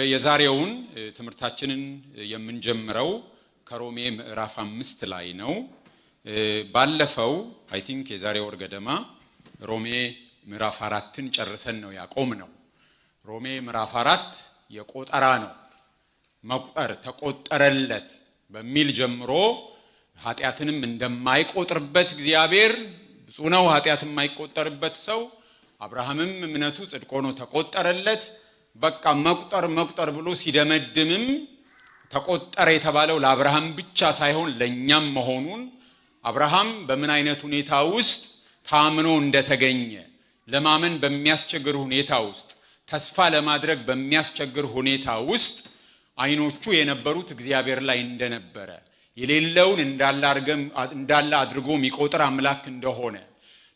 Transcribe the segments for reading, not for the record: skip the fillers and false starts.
የዛሬውን ትምህርታችንን የምንጀምረው ከሮሜ ምዕራፍ 5 ላይ ነው። ባለፈው አይ ቲንክ የዛሬ ወር ገደማ ሮሜ ምዕራፍ 4ን ጨርሰን ነው ያቆምነው። ሮሜ ምዕራፍ 4 የቆጠራ ነው። መቁጠር ተቆጠረለት በሚል ጀምሮ ኃጢያትንም እንደማይቆጥርበት እግዚአብሔር ብፁዕ ነው። ኃጢያት የማይቆጠርበት ሰው አብርሃምም እምነቱ ጽድቅ ሆኖ ተቆጠረለት። በቃ መቁጠር ብሎ ሲደመድምም ተቆጠረ የተባለው ለአብርሃም ብቻ ሳይሆን ለኛም መሆኑን አብርሃም በምን አይነት ሁኔታ ውስጥ ታምኖ እንደተገኘ ለማመን በሚያስቸግር ሁኔታ ውስጥ ተስፋ ለማድረግ በሚያስቸግር ሁኔታ ውስጥ አይኖቹ የነበሩት እግዚአብሔር ላይ እንደነበረ የሌለውን እንዳለ አድርጎ የሚቆጥር አምላክ እንደሆነ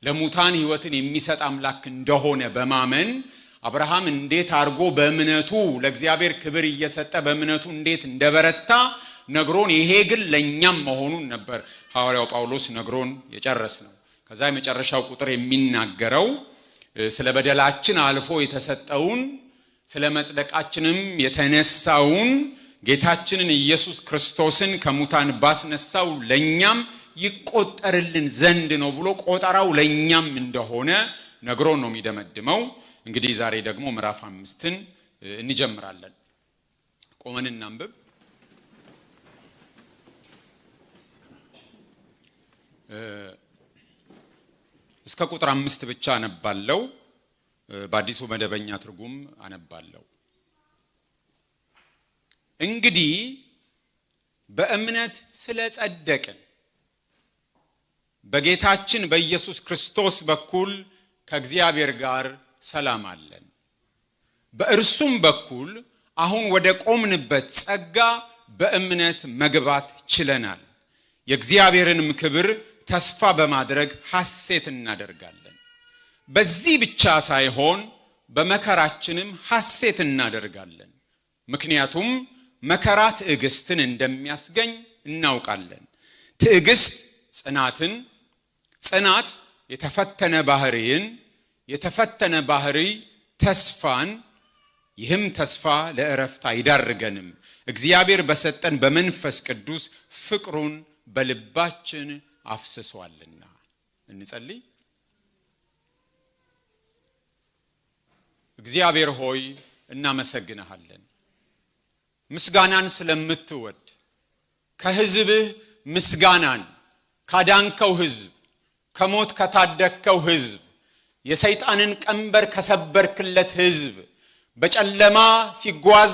ለሙታን ሕይወትን የሚሰጥ አምላክ እንደሆነ በማመን አብርሃም እንዴት አርጎ በእምነቱ ለእግዚአብሔር ክብር እየሰጠ በእምነቱ እንዴት እንደበረታ ነግሮን ይሄ ግን ለኛም መሆኑን ነበር ሐዋርያው ጳውሎስ ነግሮን የጨረስነው። ከዛ የመጨረሻው ቁጥር የሚናገረው ስለ በደላችን አልፎ የተሰጠውን ስለ መጽደቃችንም የተነሳውን ጌታችንን ኢየሱስ ክርስቶስን ከሙታን ባስነሳው ለኛም ይቆጠርልን ዘንድ ነው ብሎ ቆጠራው ለኛም እንደሆነ ነግሮን ነው የሚደመድመው። እንግዲህ ዛሬ ደግሞ ምዕራፍ 5ን እንጀምራለን። ቆመን እናንብብ። እስከ ቁጥር 5 ብቻ አነባለሁ። በአዲሱ መደበኛ ትርጉም አነባለሁ። እንግዲህ በእምነት ስለጸደቅን በጌታችን በኢየሱስ ክርስቶስ በኩል ከእግዚአብሔር ጋር ሰላም አለን። በእርሱም በኩል አሁን ወደ ቆምንበት ጸጋ በእምነት መግባት ችለናል። የእግዚአብሔርንም ክብር ተስፋ በማድረግ ሐሴት እናደርጋለን። በዚህ ብቻ ሳይሆን በመከራችንም ሐሴት እናደርጋለን። ምክንያቱም መከራ ትዕግስትን እንደሚያስገኝ እናውቃለን። ትዕግስት ጽናትን፣ ጽናት የተፈተነ ባህሪን፣ የተፈተነ ባህሪ ተስፋን፣ ይህም ተስፋ ለዕረፍት አይዳርገንም፣ እግዚአብሔር በሰጠን በመንፈስ ቅዱስ ፍቅሩን በልባችን አፍስሷልና። እንጸልይ። እግዚአብሔር ሆይ እናመሰግንሃለን። ምስጋናን ስለምትወድ ከሕዝብህ ምስጋናን ካዳንከው ሕዝብ ከሞት ከታደግከው ሕዝብ የሰይጣንን ቀንበር ከሰበርክለት ሕዝብ በጨለማ ሲጓዝ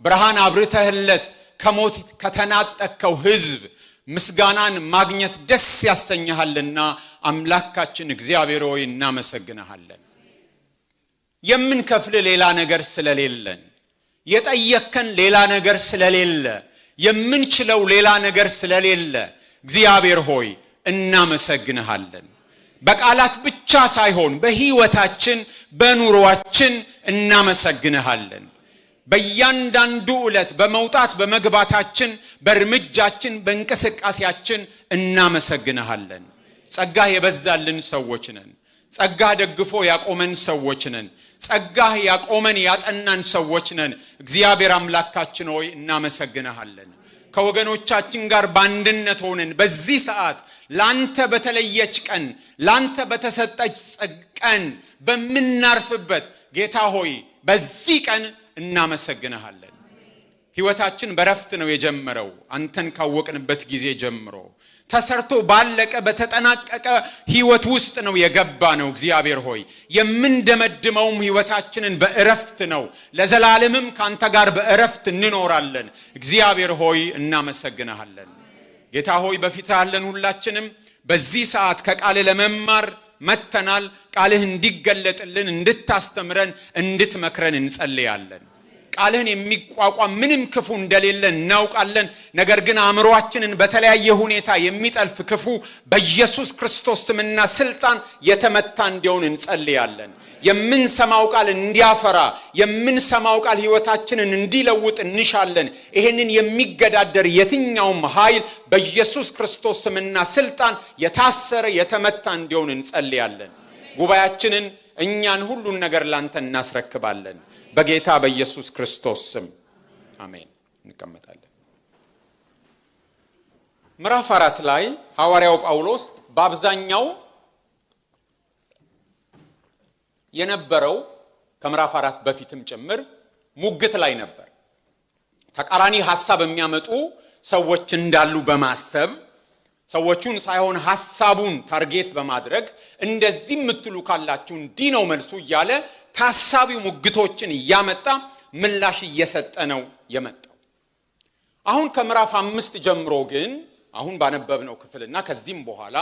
ብርሃን አብርተህለት ከሞት ከተናጠቅከው ሕዝብ ምስጋናን ማግኘት ደስ ያሰኛሃልና አምላካችን እግዚአብሔር ሆይ እናመሰግንሃለን። የምንከፍል ሌላ ነገር ስለሌለን፣ የጠየከን ሌላ ነገር ስለሌለ፣ የምንችለው ሌላ ነገር ስለሌለ እግዚአብሔር ሆይ እናመሰግንሃለን። በቃላት ብቻ ሳይሆን በሕይወታችን በኑሮአችን እናመሰግንሃለን። በእያንዳንዱ ዕለት በመውጣት በመግባታችን በእርምጃችን በእንቅስቃሴያችን እናመሰግንሃለን። ጸጋህ የበዛልን ሰዎች ነን። ጸጋህ ደግፎ ያቆመን ሰዎች ነን። ጸጋህ ያቆመን ያጸናን ሰዎች ነን። እግዚአብሔር አምላካችን ሆይ እናመሰግንሃለን። ከወገኖቻችን ጋር በአንድነት ሆነን በዚህ ሰዓት ላንተ በተለየች ቀን ላንተ በተሰጠች ቀን በምናርፍበት ጌታ ሆይ በዚህ ቀን እናመሰግንሃለን። ሕይወታችን በረፍት ነው የጀመረው። አንተን ካወቅንበት ጊዜ ጀምሮ ተሰርቶ ባለቀ በተጠናቀቀ ሕይወት ውስጥ ነው የገባ ነው። እግዚአብሔር ሆይ የምንደመድመውም ሕይወታችንን በእረፍት ነው። ለዘላለምም ካንተ ጋር በእረፍት እንኖራለን። እግዚአብሔር ሆይ እናመሰግንሃለን። ጌታ ሆይ በፊትህ ያለን ሁላችንም በዚህ ሰዓት ከቃልህ ለመማር መተናል። ቃልህ እንዲገለጥልን እንድታስተምረን እንድትመክረን እንጸልያለን። ቃልህን የሚቋቋም ምንም ክፉ እንደሌለ እናውቃለን። ነገር ግን አእምሮአችንን በተለያየ ሁኔታ የሚጠልፍ ክፉ በኢየሱስ ክርስቶስ ስምና ስልጣን የተመታ እንዲሆን እንጸልያለን። የምንሰማው ቃል እንዲያፈራ የምንሰማው ቃል ሕይወታችንን እንዲለውጥ እንሻለን። ይሄንን የሚገዳደር የትኛውም ኃይል በኢየሱስ ክርስቶስ ስምና ስልጣን የታሰረ የተመታ እንዲሆን እንጸልያለን። ጉባኤያችንን እኛን ሁሉን ነገር ላንተ እናስረክባለን በጌታ በኢየሱስ ክርስቶስ ስም። አሜን። እንቀመጣለን። ምዕራፍ 4 ላይ ሐዋርያው ጳውሎስ በአብዛኛው የነበረው ከምዕራፍ 4 በፊትም ጭምር ሙግት ላይ ነበር። ተቃራኒ ሐሳብ የሚያመጡ ሰዎች እንዳሉ በማሰብ ሰዎቹን ሳይሆን ሐሳቡን ታርጌት በማድረግ እንደዚህ የምትሉ ካላችሁ እንዲህ ነው መልሱ እያለ ታሳቢው ሙግቶችን እያመጣ ምላሽ እየሰጠ ነው የመጣው። አሁን ከምዕራፍ 5 ጀምሮ ግን አሁን ባነበብነው ክፍልና ከዚህም በኋላ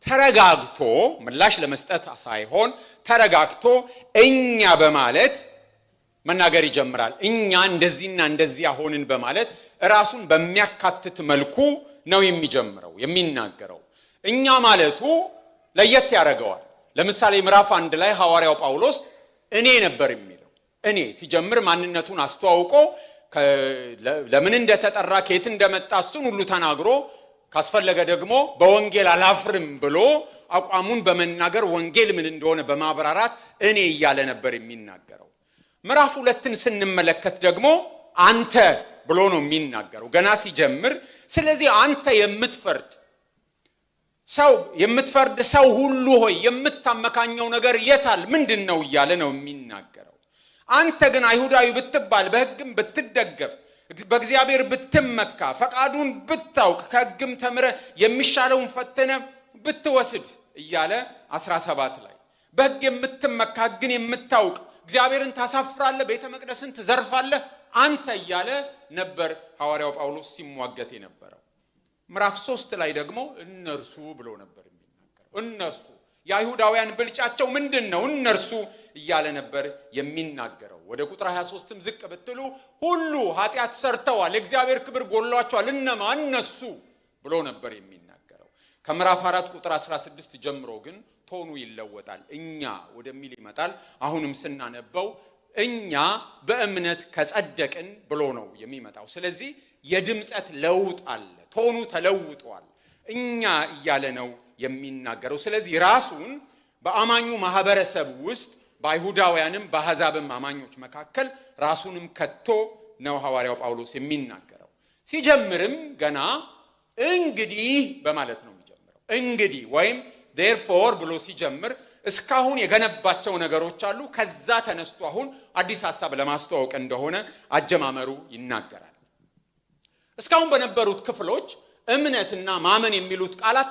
ተረጋግቶ ምላሽ ለመስጠት ሳይሆን ተረጋግቶ እኛ በማለት መናገር ይጀምራል። እኛ እንደዚህና እንደዚህ ሆንን በማለት ራሱን በሚያካትት መልኩ ነው የሚጀምረው የሚናገረው። እኛ ማለቱ ለየት ያደርገዋል። ለምሳሌ ምዕራፍ 1 ላይ ሐዋርያው ጳውሎስ እኔ ነበር የሚለው። እኔ ሲጀምር ማንነቱን አስተዋውቆ ለምን እንደተጠራ ከየት እንደመጣ እሱን ሁሉ ተናግሮ ካስፈለገ ደግሞ በወንጌል አላፍርም ብሎ አቋሙን በመናገር ወንጌል ምን እንደሆነ በማብራራት እኔ እያለ ነበር የሚናገረው። ምዕራፍ 2ን ስንመለከት ደግሞ አንተ ብሎ ነው የሚናገረው ገና ሲጀምር። ስለዚህ አንተ የምትፈርድ ሰው ሁሉ ሆይ የምታመካኘው ነገር የታል ምንድነው እያለ ነው የሚናገረው። አንተ ግን አይሁዳዊ ብትባል በሕግም ብትደገፍ በእግዚአብሔር ብትመካ ፈቃዱን ብታውቅ ከሕግም ተምረ የሚሻለውን ፈተነ ብትወስድ እያለ 17 ላይ በሕግ የምትመካ ሕግን የምታውቅ እግዚአብሔርን ታሳፍራለህ፣ ቤተ መቅደስን ትዘርፋለህ አንተ እያለ ነበር ሐዋርያው ጳውሎስ ሲሟገት የነበረው። ምዕራፍ 3 ላይ ደግሞ እነርሱ ብሎ ነበር የሚናገረው። እነርሱ የአይሁዳውያን ብልጫቸው ምንድነው? እነርሱ እያለ ነበር የሚናገረው። ወደ ቁጥር 23ም ዝቅ ብትሉ ሁሉ ኃጢአት ሰርተዋል፣ እግዚአብሔር ክብር ጎድሏቸዋል። እነማ? እነሱ ብሎ ነበር የሚናገረው። ከምዕራፍ 4 ቁጥር 16 ጀምሮ ግን ቶኑ ይለወጣል። እኛ ወደሚል ይመጣል። አሁንም ስናነበው እኛ በእምነት ከጸደቅን ብሎ ነው የሚመጣው። ስለዚህ የድምጸት ለውጥ አለ። ቶኑ ተለውጧል። እኛ እያለ ነው የሚናገረው። ስለዚህ ራሱን በአማኙ ማህበረሰብ ውስጥ በአይሁዳውያንም በአሕዛብም አማኞች መካከል ራሱንም ከቶ ነው ሐዋርያው ጳውሎስ የሚናገረው። ሲጀምርም ገና እንግዲህ በማለት ነው የሚጀምረው። እንግዲህ ወይም therefore ብሎ ሲጀምር እስካሁን የገነባቸው ነገሮች አሉ። ከዛ ተነስቶ አሁን አዲስ ሐሳብ ለማስተዋወቅ እንደሆነ አጀማመሩ ይናገራል። እስካሁን በነበሩት ክፍሎች እምነትና ማመን የሚሉት ቃላት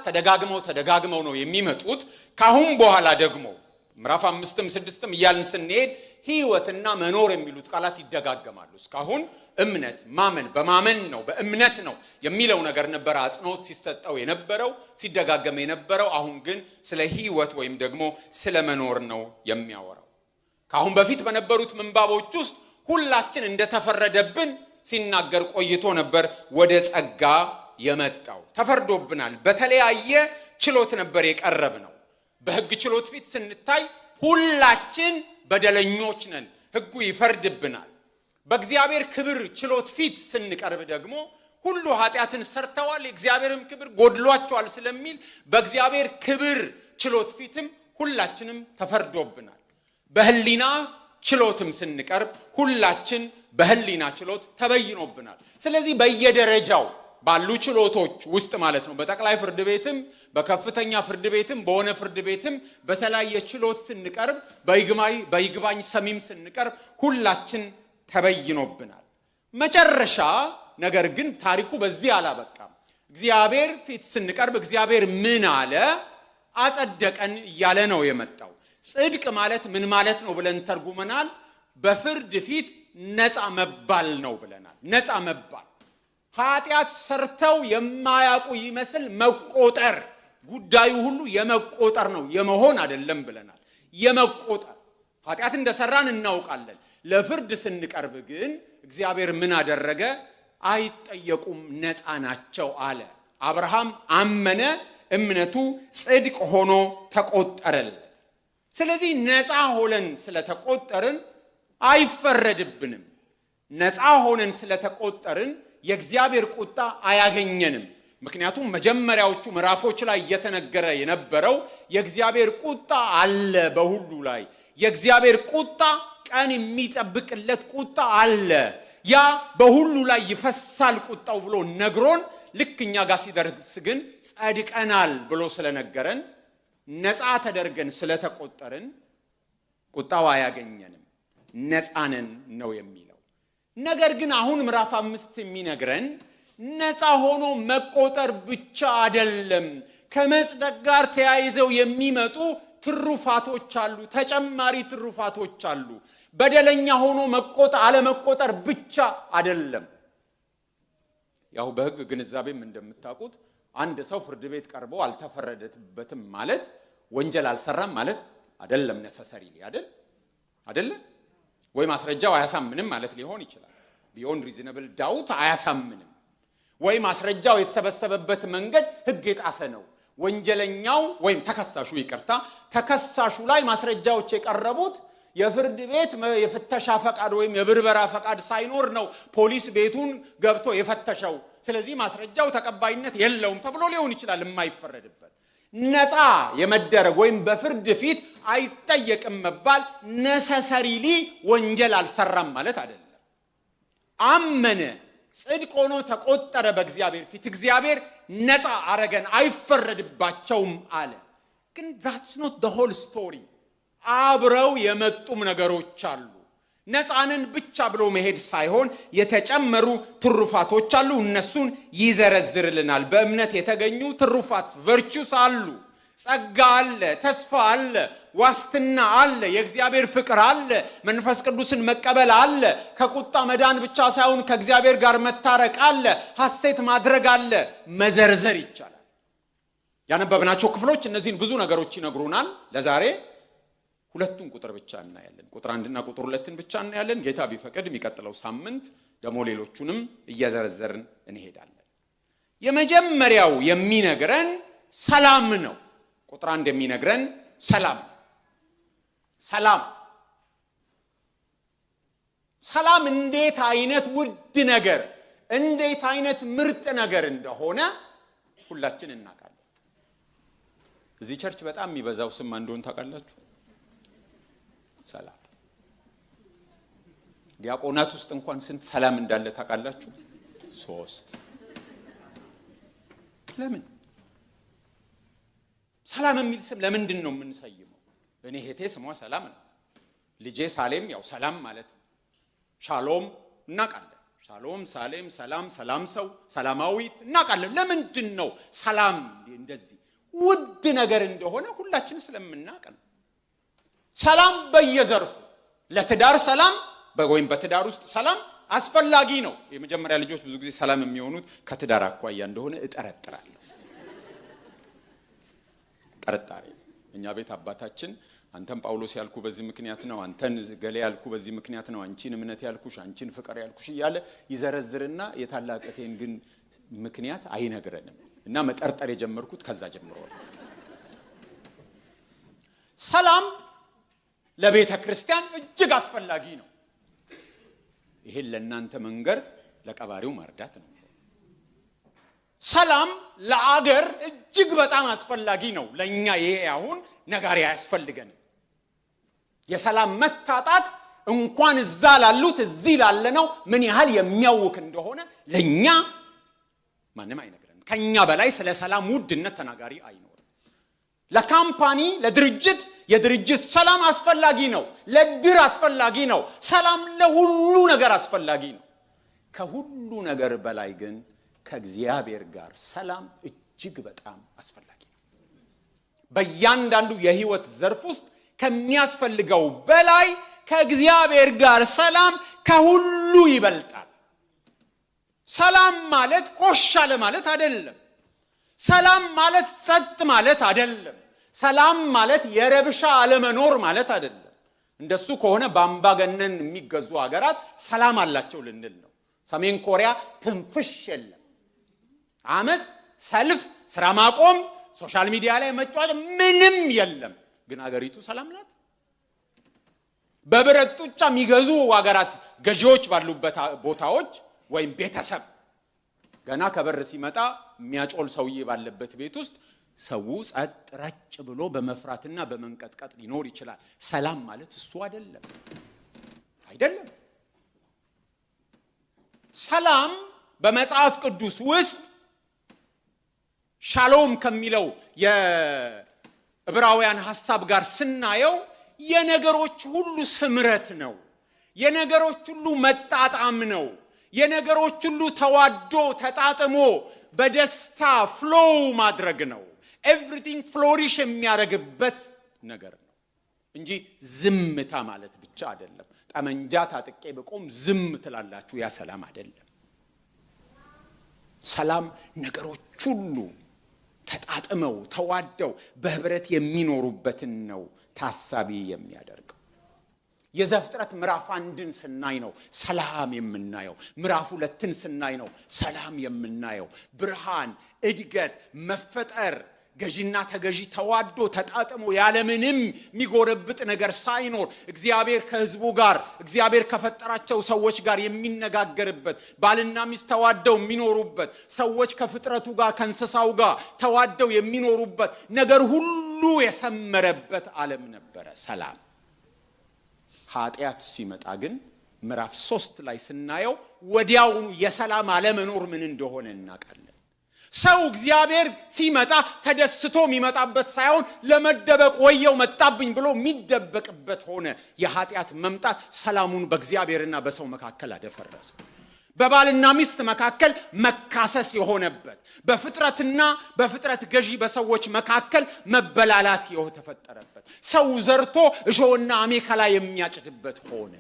ተደጋግመው ነው የሚመጡት። ካሁን በኋላ ደግሞ ምዕራፍ 5ም 6ም እያልን ስንሄድ ሕይወትና መኖር የሚሉት ቃላት ይደጋገማሉ። እስካሁን እምነት ማመን በማመን ነው በእምነት ነው የሚለው ነገር ነበር አጽንኦት ሲሰጠው የነበረው ሲደጋገም የነበረው። አሁን ግን ስለ ሕይወት ወይም ደግሞ ስለ መኖር ነው የሚያወራው። ካሁን በፊት በነበሩት ምንባቦች ውስጥ ሁላችን እንደተፈረደብን ሲናገር ቆይቶ ነበር ወደ ጸጋ የመጣው። ተፈርዶብናል። በተለያየ ችሎት ነበር የቀረብነው። በሕግ ችሎት ፊት ስንታይ ሁላችን በደለኞች ነን፣ ሕጉ ይፈርድብናል። በእግዚአብሔር ክብር ችሎት ፊት ስንቀርብ ደግሞ ሁሉ ኃጢአትን ሰርተዋል የእግዚአብሔርም ክብር ጎድሏቸዋል ስለሚል በእግዚአብሔር ክብር ችሎት ፊትም ሁላችንም ተፈርዶብናል። በህሊና ችሎትም ስንቀርብ ሁላችን በህሊና ችሎት ተበይኖብናል። ስለዚህ በየደረጃው ባሉ ችሎቶች ውስጥ ማለት ነው በጠቅላይ ፍርድ ቤትም በከፍተኛ ፍርድ ቤትም በሆነ ፍርድ ቤትም በተለያየ ችሎት ስንቀርብ በይግባኝ ሰሚም ስንቀርብ ሁላችን ተበይኖብናል። መጨረሻ ነገር ግን ታሪኩ በዚህ አላበቃም። እግዚአብሔር ፊት ስንቀርብ እግዚአብሔር ምን አለ? አጸደቀን እያለ ነው የመጣው። ጽድቅ ማለት ምን ማለት ነው ብለን ተርጉመናል። በፍርድ ፊት ነፃ መባል ነው ብለናል። ነፃ መባል ኃጢአት ሰርተው የማያውቁ ይመስል መቆጠር፣ ጉዳዩ ሁሉ የመቆጠር ነው የመሆን አይደለም ብለናል። የመቆጠር ኃጢአት እንደሰራን እናውቃለን። ለፍርድ ስንቀርብ ግን እግዚአብሔር ምን አደረገ? አይጠየቁም፣ ነፃ ናቸው አለ። አብርሃም አመነ፣ እምነቱ ጽድቅ ሆኖ ተቆጠረለት። ስለዚህ ነፃ ሆነን ስለተቆጠርን አይፈረድብንም። ነፃ ሆነን ስለተቆጠርን የእግዚአብሔር ቁጣ አያገኘንም። ምክንያቱም መጀመሪያዎቹ ምዕራፎች ላይ እየተነገረ የነበረው የእግዚአብሔር ቁጣ አለ በሁሉ ላይ። የእግዚአብሔር ቁጣ ቀን የሚጠብቅለት ቁጣ አለ። ያ በሁሉ ላይ ይፈሳል ቁጣው ብሎ ነግሮን ልክኛ ጋር ሲደርስ ግን ጸድቀናል ብሎ ስለነገረን ነፃ ተደርገን ስለተቆጠርን ቁጣው አያገኘንም ነፃነን ነው የሚለው። ነገር ግን አሁን ምዕራፍ 5 የሚነግረን ነፃ ሆኖ መቆጠር ብቻ አይደለም፣ ከመጽደቅ ጋር ተያይዘው የሚመጡ ትሩፋቶች አሉ፣ ተጨማሪ ትሩፋቶች አሉ። በደለኛ ሆኖ አለመቆጠር ብቻ አይደለም። ያው በሕግ ግንዛቤም እንደምታውቁት አንድ ሰው ፍርድ ቤት ቀርቦ አልተፈረደበትም ማለት ወንጀል አልሰራም ማለት አይደለም። ነሰሰሪሊ አይደል? ወይ ማስረጃው አያሳምንም ማለት ሊሆን ይችላል። ቢዮንድ ሪዝነብል ዳውት አያሳምንም። ወይ ማስረጃው የተሰበሰበበት መንገድ ሕግ የጣሰ ነው። ወንጀለኛው ወይም ተከሳሹ ላይ ማስረጃዎች የቀረቡት የፍርድ ቤት የፍተሻ ፈቃድ ወይም የብርበራ ፈቃድ ሳይኖር ነው ፖሊስ ቤቱን ገብቶ የፈተሸው። ስለዚህ ማስረጃው ተቀባይነት የለውም ተብሎ ሊሆን ይችላል የማይፈረድበት። ነፃ የመደረግ ወይም በፍርድ ፊት አይጠየቅም መባል ነሰሰሪሊ ወንጀል አልሰራም ማለት አይደለም። አመነ፣ ጽድቅ ሆኖ ተቆጠረ በእግዚአብሔር ፊት፣ እግዚአብሔር ነፃ አረገን፣ አይፈረድባቸውም አለ። ግን that's not the whole story። አብረው የመጡም ነገሮች አሉ። ነፃንን ብቻ ብሎ መሄድ ሳይሆን የተጨመሩ ትሩፋቶች አሉ። እነሱን ይዘረዝርልናል። በእምነት የተገኙ ትሩፋት ቨርቹስ አሉ። ጸጋ አለ፣ ተስፋ አለ፣ ዋስትና አለ፣ የእግዚአብሔር ፍቅር አለ፣ መንፈስ ቅዱስን መቀበል አለ፣ ከቁጣ መዳን ብቻ ሳይሆን ከእግዚአብሔር ጋር መታረቅ አለ፣ ሐሴት ማድረግ አለ። መዘርዘር ይቻላል። ያነበብናቸው ክፍሎች እነዚህን ብዙ ነገሮች ይነግሩናል። ለዛሬ ሁለቱን ቁጥር ብቻ እናያለን። ቁጥር 1 እና ቁጥር 2ን ብቻ እናያለን። ጌታ ቢፈቅድ የሚቀጥለው ሳምንት ደግሞ ሌሎቹንም እየዘረዘርን እንሄዳለን። የመጀመሪያው የሚነግረን ሰላም ነው። ቁጥር 1 የሚነግረን ሰላም ነው። ሰላም እንዴት አይነት ውድ ነገር፣ እንዴት አይነት ምርጥ ነገር እንደሆነ ሁላችን እናውቃለን። እዚህ ቸርች በጣም የሚበዛው ስም እንደሆነ ታውቃላችሁ። ሰላም። ዲያቆናት ውስጥ እንኳን ስንት ሰላም እንዳለ ታውቃላችሁ? 3። ለምን ሰላም የሚል ስም ለምንድን ነው የምንሰይመው? እኔ እህቴ ስሟ ሰላም ነው። ልጄ ሳሌም ያው ሰላም ማለት ነው። ሻሎም እናውቃለን። ሻሎም፣ ሳሌም፣ ሰላም፣ ሰላም ሰው፣ ሰላማዊት እናውቃለን። ለምንድን ነው ሰላም እንደዚህ ውድ ነገር እንደሆነ ሁላችን ስለምናውቅ ነው። ሰላም በየዘርፉ ለትዳር ሰላም ወይም በትዳር ውስጥ ሰላም አስፈላጊ ነው። የመጀመሪያ ልጆች ብዙ ጊዜ ሰላም የሚሆኑት ከትዳር አኳያ እንደሆነ እጠረጥራለሁ። ጥርጣሬ። እኛ ቤት አባታችን አንተን ጳውሎስ ያልኩ በዚህ ምክንያት ነው፣ አንተን ገሌ ያልኩ በዚህ ምክንያት ነው፣ አንቺን እምነት ያልኩሽ፣ አንቺን ፍቅር ያልኩሽ እያለ ይዘረዝርና የታላቀቴን ግን ምክንያት አይነግረንም እና መጠርጠር የጀመርኩት ከዛ ጀምሮ ነው። ሰላም ለቤተ ክርስቲያን እጅግ አስፈላጊ ነው። ይሄን ለእናንተ መንገር ለቀባሪው ማርዳት ነው። ሰላም ለአገር እጅግ በጣም አስፈላጊ ነው። ለኛ ይሄ አሁን ነጋሪ አያስፈልገንም። የሰላም መታጣት እንኳን እዛ ላሉት እዚህ ላለነው ምን ያህል የሚያውክ እንደሆነ ለኛ ማንም አይነግረንም። ከኛ በላይ ስለ ሰላም ውድነት ተናጋሪ አይኖርም። ለካምፓኒ ለድርጅት የድርጅት ሰላም አስፈላጊ ነው። ለድር አስፈላጊ ነው። ሰላም ለሁሉ ነገር አስፈላጊ ነው። ከሁሉ ነገር በላይ ግን ከእግዚአብሔር ጋር ሰላም እጅግ በጣም አስፈላጊ ነው። በእያንዳንዱ የህይወት ዘርፍ ውስጥ ከሚያስፈልገው በላይ ከእግዚአብሔር ጋር ሰላም ከሁሉ ይበልጣል። ሰላም ማለት ቆሻለ ማለት አይደለም። ሰላም ማለት ጸጥ ማለት አይደለም። ሰላም ማለት የረብሻ አለመኖር ማለት አይደለም። እንደሱ ከሆነ በአምባገነን የሚገዙ ሀገራት ሰላም አላቸው ልንል ነው። ሰሜን ኮሪያ ትንፍሽ የለም። አመት፣ ሰልፍ፣ ስራ ማቆም፣ ሶሻል ሚዲያ ላይ መጫወት ምንም የለም። ግን ሀገሪቱ ሰላም ናት። በብረት ጡጫ የሚገዙ ሀገራት ገዢዎች ባሉበት ቦታዎች ወይም ቤተሰብ ገና ከበር ሲመጣ የሚያጮል ሰውዬ ባለበት ቤት ውስጥ ሰው ጸጥ ረጭ ብሎ በመፍራትና በመንቀጥቀጥ ሊኖር ይችላል። ሰላም ማለት እሱ አይደለም። ሰላም በመጽሐፍ ቅዱስ ውስጥ ሻሎም ከሚለው የዕብራውያን ሐሳብ ጋር ስናየው የነገሮች ሁሉ ስምረት ነው። የነገሮች ሁሉ መጣጣም ነው። የነገሮች ሁሉ ተዋዶ ተጣጥሞ በደስታ ፍሎው ማድረግ ነው። ኤቭሪቲንግ ፍሎሪሽ የሚያደርግበት ነገር ነው እንጂ ዝምታ ማለት ብቻ አይደለም። ጠመንጃ ታጥቄ በቆም ዝም ትላላችሁ፣ ያ ሰላም አይደለም። ሰላም ነገሮች ሁሉ ተጣጥመው ተዋደው በህብረት የሚኖሩበትን ነው ታሳቢ የሚያደርገው። የዘፍጥረት ምዕራፍ 1ን ስናይ ነው ሰላም የምናየው። ምዕራፍ 2ን ስናይ ነው ሰላም የምናየው። ብርሃን፣ እድገት፣ መፈጠር፣ ገዢና ተገዢ ተዋዶ ተጣጥሞ ያለምንም የሚጎረብጥ ነገር ሳይኖር እግዚአብሔር ከህዝቡ ጋር እግዚአብሔር ከፈጠራቸው ሰዎች ጋር የሚነጋገርበት፣ ባልና ሚስት ተዋደው የሚኖሩበት፣ ሰዎች ከፍጥረቱ ጋር ከእንስሳው ጋር ተዋደው የሚኖሩበት ነገር ሁሉ የሰመረበት ዓለም ነበረ ሰላም። ኃጢአት ሲመጣ ግን ምዕራፍ 3 ላይ ስናየው ወዲያውኑ የሰላም አለመኖር ምን እንደሆነ እናውቃለን። ሰው እግዚአብሔር ሲመጣ ተደስቶ የሚመጣበት ሳይሆን ለመደበቅ ወየው መጣብኝ ብሎ የሚደበቅበት ሆነ። የኃጢአት መምጣት ሰላሙን በእግዚአብሔርና በሰው መካከል አደፈረሰ። በባልና ሚስት መካከል መካሰስ የሆነበት፣ በፍጥረትና በፍጥረት ገዢ በሰዎች መካከል መበላላት የተፈጠረበት፣ ሰው ዘርቶ እሾህና አሜከላ የሚያጭድበት ሆነ።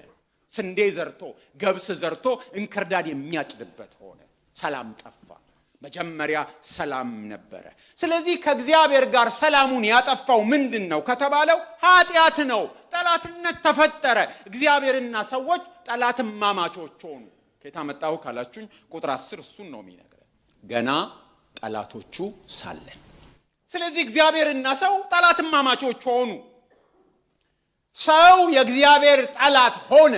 ስንዴ ዘርቶ ገብስ ዘርቶ እንክርዳድ የሚያጭድበት ሆነ። ሰላም ጠፋ። መጀመሪያ ሰላም ነበረ። ስለዚህ ከእግዚአብሔር ጋር ሰላሙን ያጠፋው ምንድነው ከተባለው ኃጢአት ነው። ጠላትነት ተፈጠረ። እግዚአብሔርና ሰዎች ጠላትማማቾች ሆኑ። ከየት አመጣው ካላችሁኝ ቁጥር 10 እሱን ነው የሚነግረን። ገና ጠላቶቹ ሳለን። ስለዚህ እግዚአብሔርና ሰው ጠላትማማቾች ሆኑ። ሰው የእግዚአብሔር ጠላት ሆነ።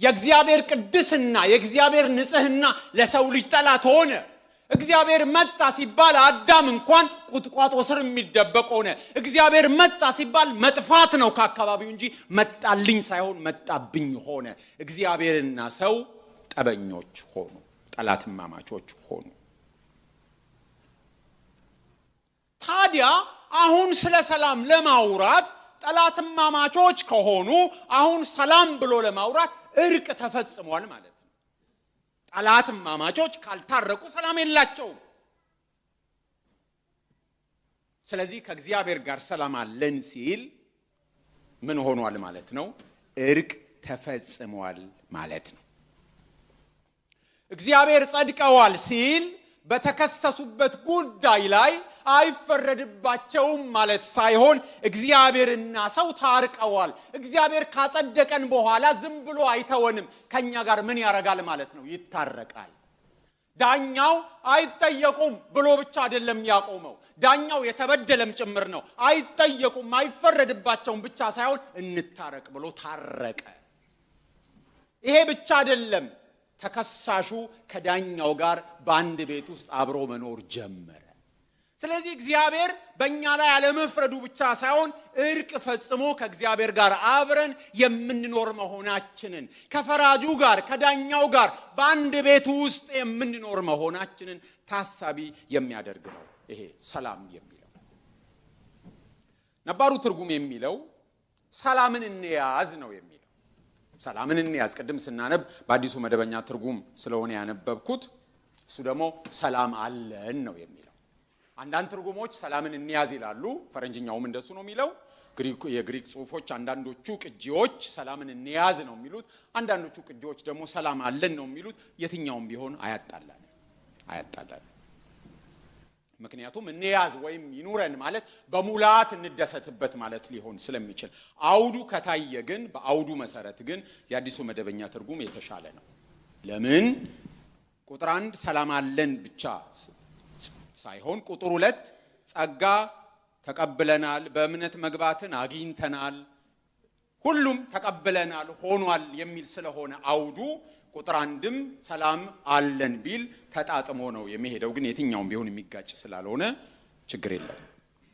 የእግዚአብሔር ቅድስና የእግዚአብሔር ንጽህና ለሰው ልጅ ጠላት ሆነ። እግዚአብሔር መጣ ሲባል አዳም እንኳን ቁጥቋጦ ስር የሚደበቅ ሆነ። እግዚአብሔር መጣ ሲባል መጥፋት ነው ከአካባቢው እንጂ መጣልኝ ሳይሆን መጣብኝ ሆነ። እግዚአብሔርና ሰው ጠበኞች ሆኑ፣ ጠላትማማቾች ሆኑ። ታዲያ አሁን ስለ ሰላም ለማውራት ጠላትማማቾች ከሆኑ አሁን ሰላም ብሎ ለማውራት እርቅ ተፈጽሟል ማለት ነው። ጠላትማማቾች ካልታረቁ ሰላም የላቸውም። ስለዚህ ከእግዚአብሔር ጋር ሰላም አለን ሲል ምን ሆኗል ማለት ነው? እርቅ ተፈጽሟል ማለት ነው። እግዚአብሔር ጸድቀዋል ሲል በተከሰሱበት ጉዳይ ላይ አይፈረድባቸውም ማለት ሳይሆን እግዚአብሔርና ሰው ታርቀዋል። እግዚአብሔር ካጸደቀን በኋላ ዝም ብሎ አይተወንም። ከኛ ጋር ምን ያረጋል ማለት ነው? ይታረቃል። ዳኛው አይጠየቁም ብሎ ብቻ አይደለም ያቆመው፣ ዳኛው የተበደለም ጭምር ነው። አይጠየቁም አይፈረድባቸውም ብቻ ሳይሆን እንታረቅ ብሎ ታረቀ። ይሄ ብቻ አይደለም፣ ተከሳሹ ከዳኛው ጋር በአንድ ቤት ውስጥ አብሮ መኖር ጀመረ። ስለዚህ እግዚአብሔር በእኛ ላይ ያለመፍረዱ ብቻ ሳይሆን እርቅ ፈጽሞ ከእግዚአብሔር ጋር አብረን የምንኖር መሆናችንን፣ ከፈራጁ ጋር ከዳኛው ጋር በአንድ ቤት ውስጥ የምንኖር መሆናችንን ታሳቢ የሚያደርግ ነው ይሄ ሰላም የሚለው። ነባሩ ትርጉም የሚለው ሰላምን እንያዝ ነው የሚለው። ሰላምን እንያዝ ቅድም ስናነብ በአዲሱ መደበኛ ትርጉም ስለሆነ ያነበብኩት፣ እሱ ደግሞ ሰላም አለን ነው የሚለው። አንዳንድ ትርጉሞች ሰላምን እንያዝ ይላሉ። ፈረንጅኛውም እንደሱ ነው የሚለው። የግሪክ ጽሑፎች አንዳንዶቹ ቅጂዎች ሰላምን እንያዝ ነው የሚሉት፣ አንዳንዶቹ ቅጂዎች ደግሞ ሰላም አለን ነው የሚሉት። የትኛውም ቢሆን አያጣላንም። ምክንያቱም እንያዝ ወይም ይኑረን ማለት በሙላት እንደሰትበት ማለት ሊሆን ስለሚችል፣ አውዱ ከታየ ግን በአውዱ መሰረት ግን የአዲሱ መደበኛ ትርጉም የተሻለ ነው። ለምን? ቁጥር 1 ሰላም አለን ብቻ ሳይሆን ቁጥር 2 ጸጋ ተቀብለናል፣ በእምነት መግባትን አግኝተናል፣ ሁሉም ተቀብለናል ሆኗል የሚል ስለሆነ አውዱ ቁጥር 1ም ሰላም አለን ቢል ተጣጥሞ ነው የሚሄደው። ግን የትኛውም ቢሆን የሚጋጭ ስላልሆነ ችግር የለም።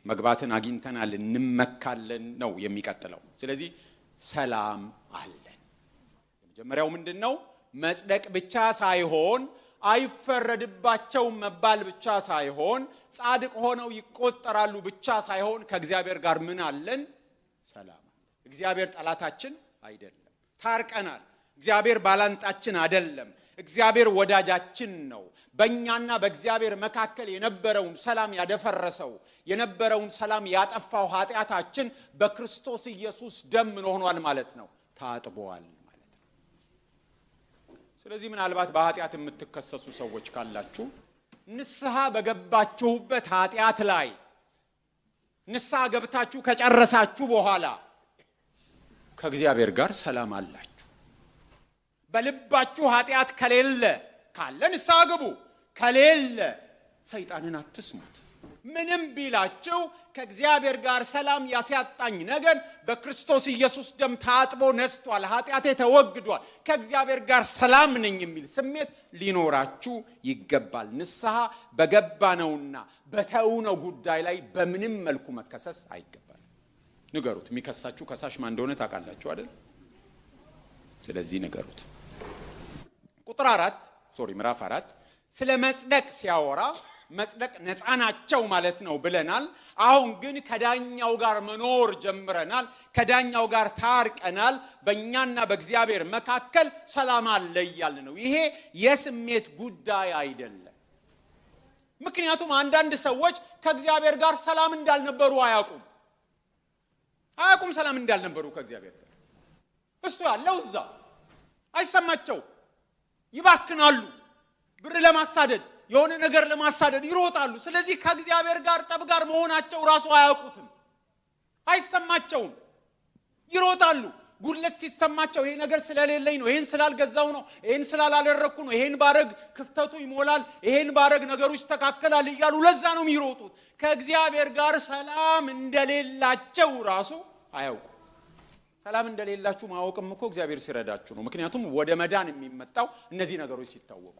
መግባትን አግኝተናል እንመካለን ነው የሚቀጥለው። ስለዚህ ሰላም አለን። የመጀመሪያው ምንድነው? መጽደቅ ብቻ ሳይሆን አይፈረድባቸውም መባል ብቻ ሳይሆን ጻድቅ ሆነው ይቆጠራሉ ብቻ ሳይሆን ከእግዚአብሔር ጋር ምን አለን? ሰላም። እግዚአብሔር ጠላታችን አይደለም፣ ታርቀናል። እግዚአብሔር ባላንጣችን አይደለም፣ እግዚአብሔር ወዳጃችን ነው። በእኛና በእግዚአብሔር መካከል የነበረውን ሰላም ያደፈረሰው የነበረውን ሰላም ያጠፋው ኃጢአታችን በክርስቶስ ኢየሱስ ደም ምን ሆኗል ማለት ነው? ታጥቧል ማለት ነው። ስለዚህ ምናልባት በኃጢአት የምትከሰሱ ሰዎች ካላችሁ ንስሐ በገባችሁበት ኃጢአት ላይ ንስሐ ገብታችሁ ከጨረሳችሁ በኋላ ከእግዚአብሔር ጋር ሰላም አላችሁ። በልባችሁ ኃጢአት ከሌለ ካለ ንስሐ ግቡ፣ ከሌለ ሰይጣንን አትስሙት። ምንም ቢላችሁ ከእግዚአብሔር ጋር ሰላም ያስያጣኝ ነገር በክርስቶስ ኢየሱስ ደም ታጥቦ ነስቷል፣ ኃጢአቴ ተወግዷል፣ ከእግዚአብሔር ጋር ሰላም ነኝ የሚል ስሜት ሊኖራችሁ ይገባል። ንስሐ በገባነውና በተውነው ጉዳይ ላይ በምንም መልኩ መከሰስ አይገባል። ንገሩት። የሚከሳችሁ ከሳሽ ማን እንደሆነ ታውቃላችሁ አይደል? ስለዚህ ንገሩት። ቁጥር ምዕራፍ 4 ስለ መጽደቅ ሲያወራ መጽደቅ ነፃ ናቸው ማለት ነው ብለናል። አሁን ግን ከዳኛው ጋር መኖር ጀምረናል። ከዳኛው ጋር ታርቀናል። በእኛና በእግዚአብሔር መካከል ሰላም አለ እያልን ነው። ይሄ የስሜት ጉዳይ አይደለም። ምክንያቱም አንዳንድ ሰዎች ከእግዚአብሔር ጋር ሰላም እንዳልነበሩ አያውቁም ሰላም እንዳልነበሩ ከእግዚአብሔር ጋር እሱ ያለው እዛ አይሰማቸው፣ ይባክናሉ። ብር ለማሳደድ የሆነ ነገር ለማሳደድ ይሮጣሉ። ስለዚህ ከእግዚአብሔር ጋር ጠብ ጋር መሆናቸው ራሱ አያውቁትም፣ አይሰማቸውም። ይሮጣሉ። ጉድለት ሲሰማቸው ይሄ ነገር ስለሌለኝ ነው፣ ይሄን ስላልገዛው ነው፣ ይሄን ስላላደረኩ ነው፣ ይሄን ባረግ ክፍተቱ ይሞላል፣ ይሄን ባረግ ነገሩ ይስተካከላል እያሉ ለዛ ነው የሚሮጡት። ከእግዚአብሔር ጋር ሰላም እንደሌላቸው ራሱ አያውቁ። ሰላም እንደሌላችሁ ማወቅም እኮ እግዚአብሔር ሲረዳችሁ ነው። ምክንያቱም ወደ መዳን የሚመጣው እነዚህ ነገሮች ሲታወቁ።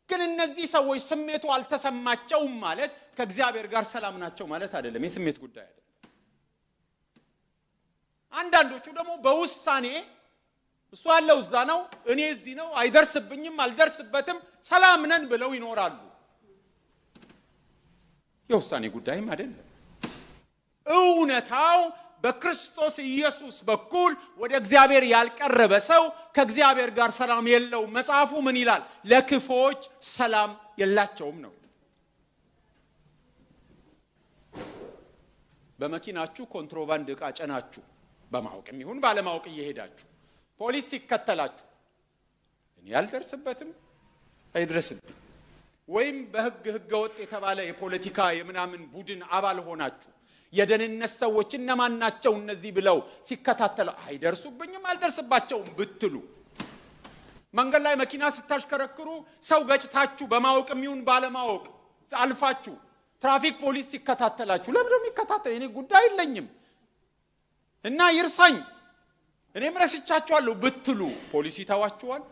ግን እነዚህ ሰዎች ስሜቱ አልተሰማቸውም ማለት ከእግዚአብሔር ጋር ሰላም ናቸው ማለት አይደለም። የስሜት ጉዳይ አይደለም። አንዳንዶቹ ደግሞ በውሳኔ እሱ ያለው እዛ ነው፣ እኔ እዚህ ነው፣ አይደርስብኝም፣ አልደርስበትም፣ ሰላም ነን ብለው ይኖራሉ። የውሳኔ ጉዳይም አይደለም። እውነታው በክርስቶስ ኢየሱስ በኩል ወደ እግዚአብሔር ያልቀረበ ሰው ከእግዚአብሔር ጋር ሰላም የለውም። መጽሐፉ ምን ይላል? ለክፎች ሰላም የላቸውም ነው። በመኪናችሁ ኮንትሮባንድ ዕቃ ጭናችሁ በማወቅም ይሁን ባለማወቅ እየሄዳችሁ ፖሊስ ሲከተላችሁ እኔ ያልደርስበትም አይድረስብኝ፣ ወይም በህገ ወጥ የተባለ የፖለቲካ የምናምን ቡድን አባል ሆናችሁ የደህንነት ሰዎች እነማን ናቸው እነዚህ ብለው ሲከታተሉ አይደርሱብኝም አልደርስባቸውም ብትሉ፣ መንገድ ላይ መኪና ስታሽከረክሩ ሰው ገጭታችሁ በማወቅም ይሁን ባለማወቅ አልፋችሁ ትራፊክ ፖሊስ ሲከታተላችሁ ለምን ነው የሚከታተል? እኔ ጉዳይ የለኝም እና ይርሳኝ እኔም ረስቻችኋለሁ ብትሉ ፖሊስ ይተዋችኋል?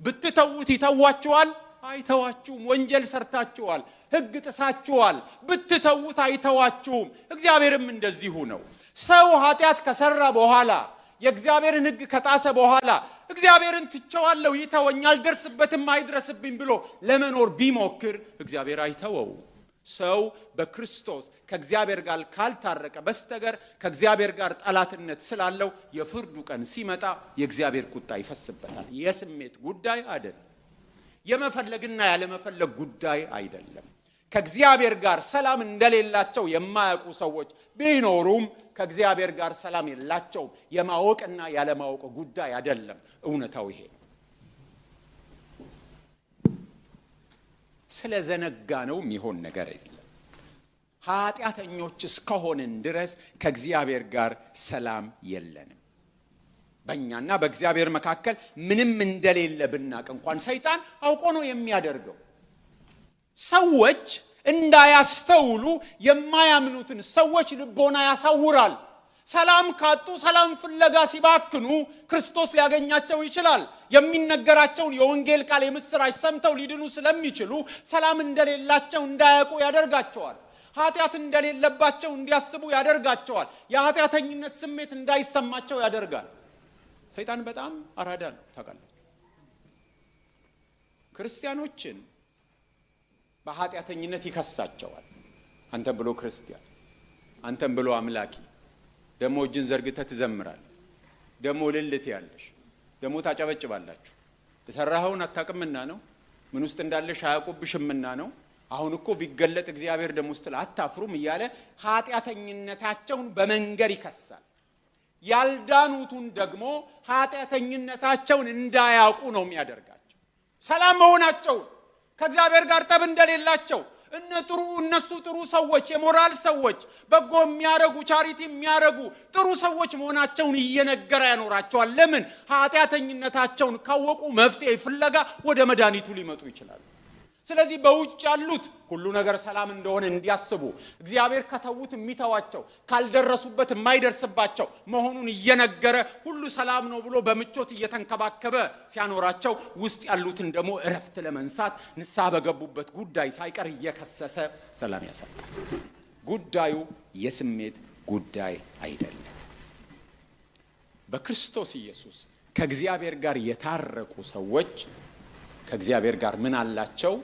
ብትተውት ይተዋችኋል? አይተዋችሁም። ወንጀል ሰርታችኋል፣ ህግ ጥሳችኋል። ብትተውት አይተዋችሁም። እግዚአብሔርም እንደዚሁ ነው። ሰው ኃጢአት ከሰራ በኋላ የእግዚአብሔርን ህግ ከጣሰ በኋላ እግዚአብሔርን ትቼዋለሁ ይተወኛል፣ ደርስበትም አይድረስብኝ ብሎ ለመኖር ቢሞክር እግዚአብሔር አይተወው። ሰው በክርስቶስ ከእግዚአብሔር ጋር ካልታረቀ በስተቀር ከእግዚአብሔር ጋር ጠላትነት ስላለው የፍርዱ ቀን ሲመጣ የእግዚአብሔር ቁጣ ይፈስበታል። የስሜት ጉዳይ አይደለም። የመፈለግና ያለመፈለግ ጉዳይ አይደለም። ከእግዚአብሔር ጋር ሰላም እንደሌላቸው የማያውቁ ሰዎች ቢኖሩም ከእግዚአብሔር ጋር ሰላም የላቸውም። የማወቅና ያለማወቅ ጉዳይ አይደለም። እውነታው ይሄ ነው። ስለዘነጋ ነው የሚሆን ነገር አይደለም። ኃጢአተኞች እስከሆንን ድረስ ከእግዚአብሔር ጋር ሰላም የለንም። በእኛና በእግዚአብሔር መካከል ምንም እንደሌለ ብናቅ እንኳን ሰይጣን አውቆ ነው የሚያደርገው። ሰዎች እንዳያስተውሉ የማያምኑትን ሰዎች ልቦና ያሳውራል። ሰላም ካጡ ሰላም ፍለጋ ሲባክኑ ክርስቶስ ሊያገኛቸው ይችላል። የሚነገራቸውን የወንጌል ቃል የምስራች ሰምተው ሊድኑ ስለሚችሉ ሰላም እንደሌላቸው እንዳያውቁ ያደርጋቸዋል። ኃጢአት እንደሌለባቸው እንዲያስቡ ያደርጋቸዋል። የኃጢአተኝነት ስሜት እንዳይሰማቸው ያደርጋል። ሰይጣን በጣም አራዳ ነው ታውቃላችሁ። ክርስቲያኖችን በኃጢአተኝነት ይከሳቸዋል። አንተም ብሎ ክርስቲያን፣ አንተም ብሎ አምላኪ፣ ደሞ እጅን ዘርግተህ ትዘምራለህ፣ ደሞ ልልት ያለሽ፣ ደሞ ታጨበጭባላችሁ። የሰራኸውን አታውቅምና ነው፣ ምን ውስጥ እንዳለሽ አያውቁብሽምና ነው። አሁን እኮ ቢገለጥ እግዚአብሔር ደሞ ውስጥ አታፍሩም እያለ ኃጢአተኝነታቸውን በመንገር ይከሳል። ያልዳኑትን ደግሞ ኃጢአተኝነታቸውን እንዳያውቁ ነው የሚያደርጋቸው። ሰላም መሆናቸውን ከእግዚአብሔር ጋር ጠብ እንደሌላቸው እነሱ ጥሩ ሰዎች፣ የሞራል ሰዎች፣ በጎ የሚያረጉ ቻሪቲ የሚያረጉ ጥሩ ሰዎች መሆናቸውን እየነገረ ያኖራቸዋል። ለምን? ኃጢአተኝነታቸውን ካወቁ መፍትሄ ፍለጋ ወደ መድኃኒቱ ሊመጡ ይችላሉ። ስለዚህ በውጭ ያሉት ሁሉ ነገር ሰላም እንደሆነ እንዲያስቡ እግዚአብሔር ከተውት የሚተዋቸው ካልደረሱበት የማይደርስባቸው መሆኑን እየነገረ ሁሉ ሰላም ነው ብሎ በምቾት እየተንከባከበ ሲያኖራቸው ውስጥ ያሉትን ደግሞ እረፍት ለመንሳት ንስሐ በገቡበት ጉዳይ ሳይቀር እየከሰሰ ሰላም ያሳጣል። ጉዳዩ የስሜት ጉዳይ አይደለም። በክርስቶስ ኢየሱስ ከእግዚአብሔር ጋር የታረቁ ሰዎች ከእግዚአብሔር ጋር ምን አላቸው?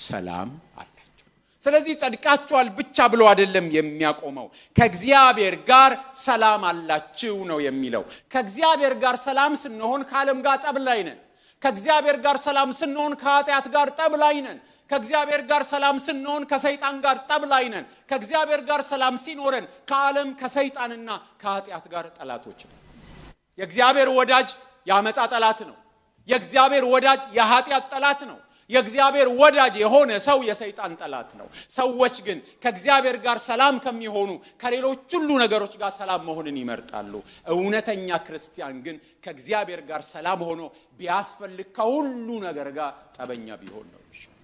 ሰላም አላቸው። ስለዚህ ጸድቃችኋል ብቻ ብሎ አይደለም የሚያቆመው፣ ከእግዚአብሔር ጋር ሰላም አላችሁ ነው የሚለው። ከእግዚአብሔር ጋር ሰላም ስንሆን ከዓለም ጋር ጠብ ላይ ነን። ከእግዚአብሔር ጋር ሰላም ስንሆን ከኃጢአት ጋር ጠብ ላይ ነን። ከእግዚአብሔር ጋር ሰላም ስንሆን ከሰይጣን ጋር ጠብ ላይ ነን። ከእግዚአብሔር ጋር ሰላም ሲኖረን ከዓለም ከሰይጣንና ከኃጢአት ጋር ጠላቶች ነን። የእግዚአብሔር ወዳጅ የአመፃ ጠላት ነው። የእግዚአብሔር ወዳጅ የኃጢአት ጠላት ነው። የእግዚአብሔር ወዳጅ የሆነ ሰው የሰይጣን ጠላት ነው። ሰዎች ግን ከእግዚአብሔር ጋር ሰላም ከሚሆኑ ከሌሎች ሁሉ ነገሮች ጋር ሰላም መሆንን ይመርጣሉ። እውነተኛ ክርስቲያን ግን ከእግዚአብሔር ጋር ሰላም ሆኖ ቢያስፈልግ ከሁሉ ነገር ጋር ጠበኛ ቢሆን ነው የሚሻለው።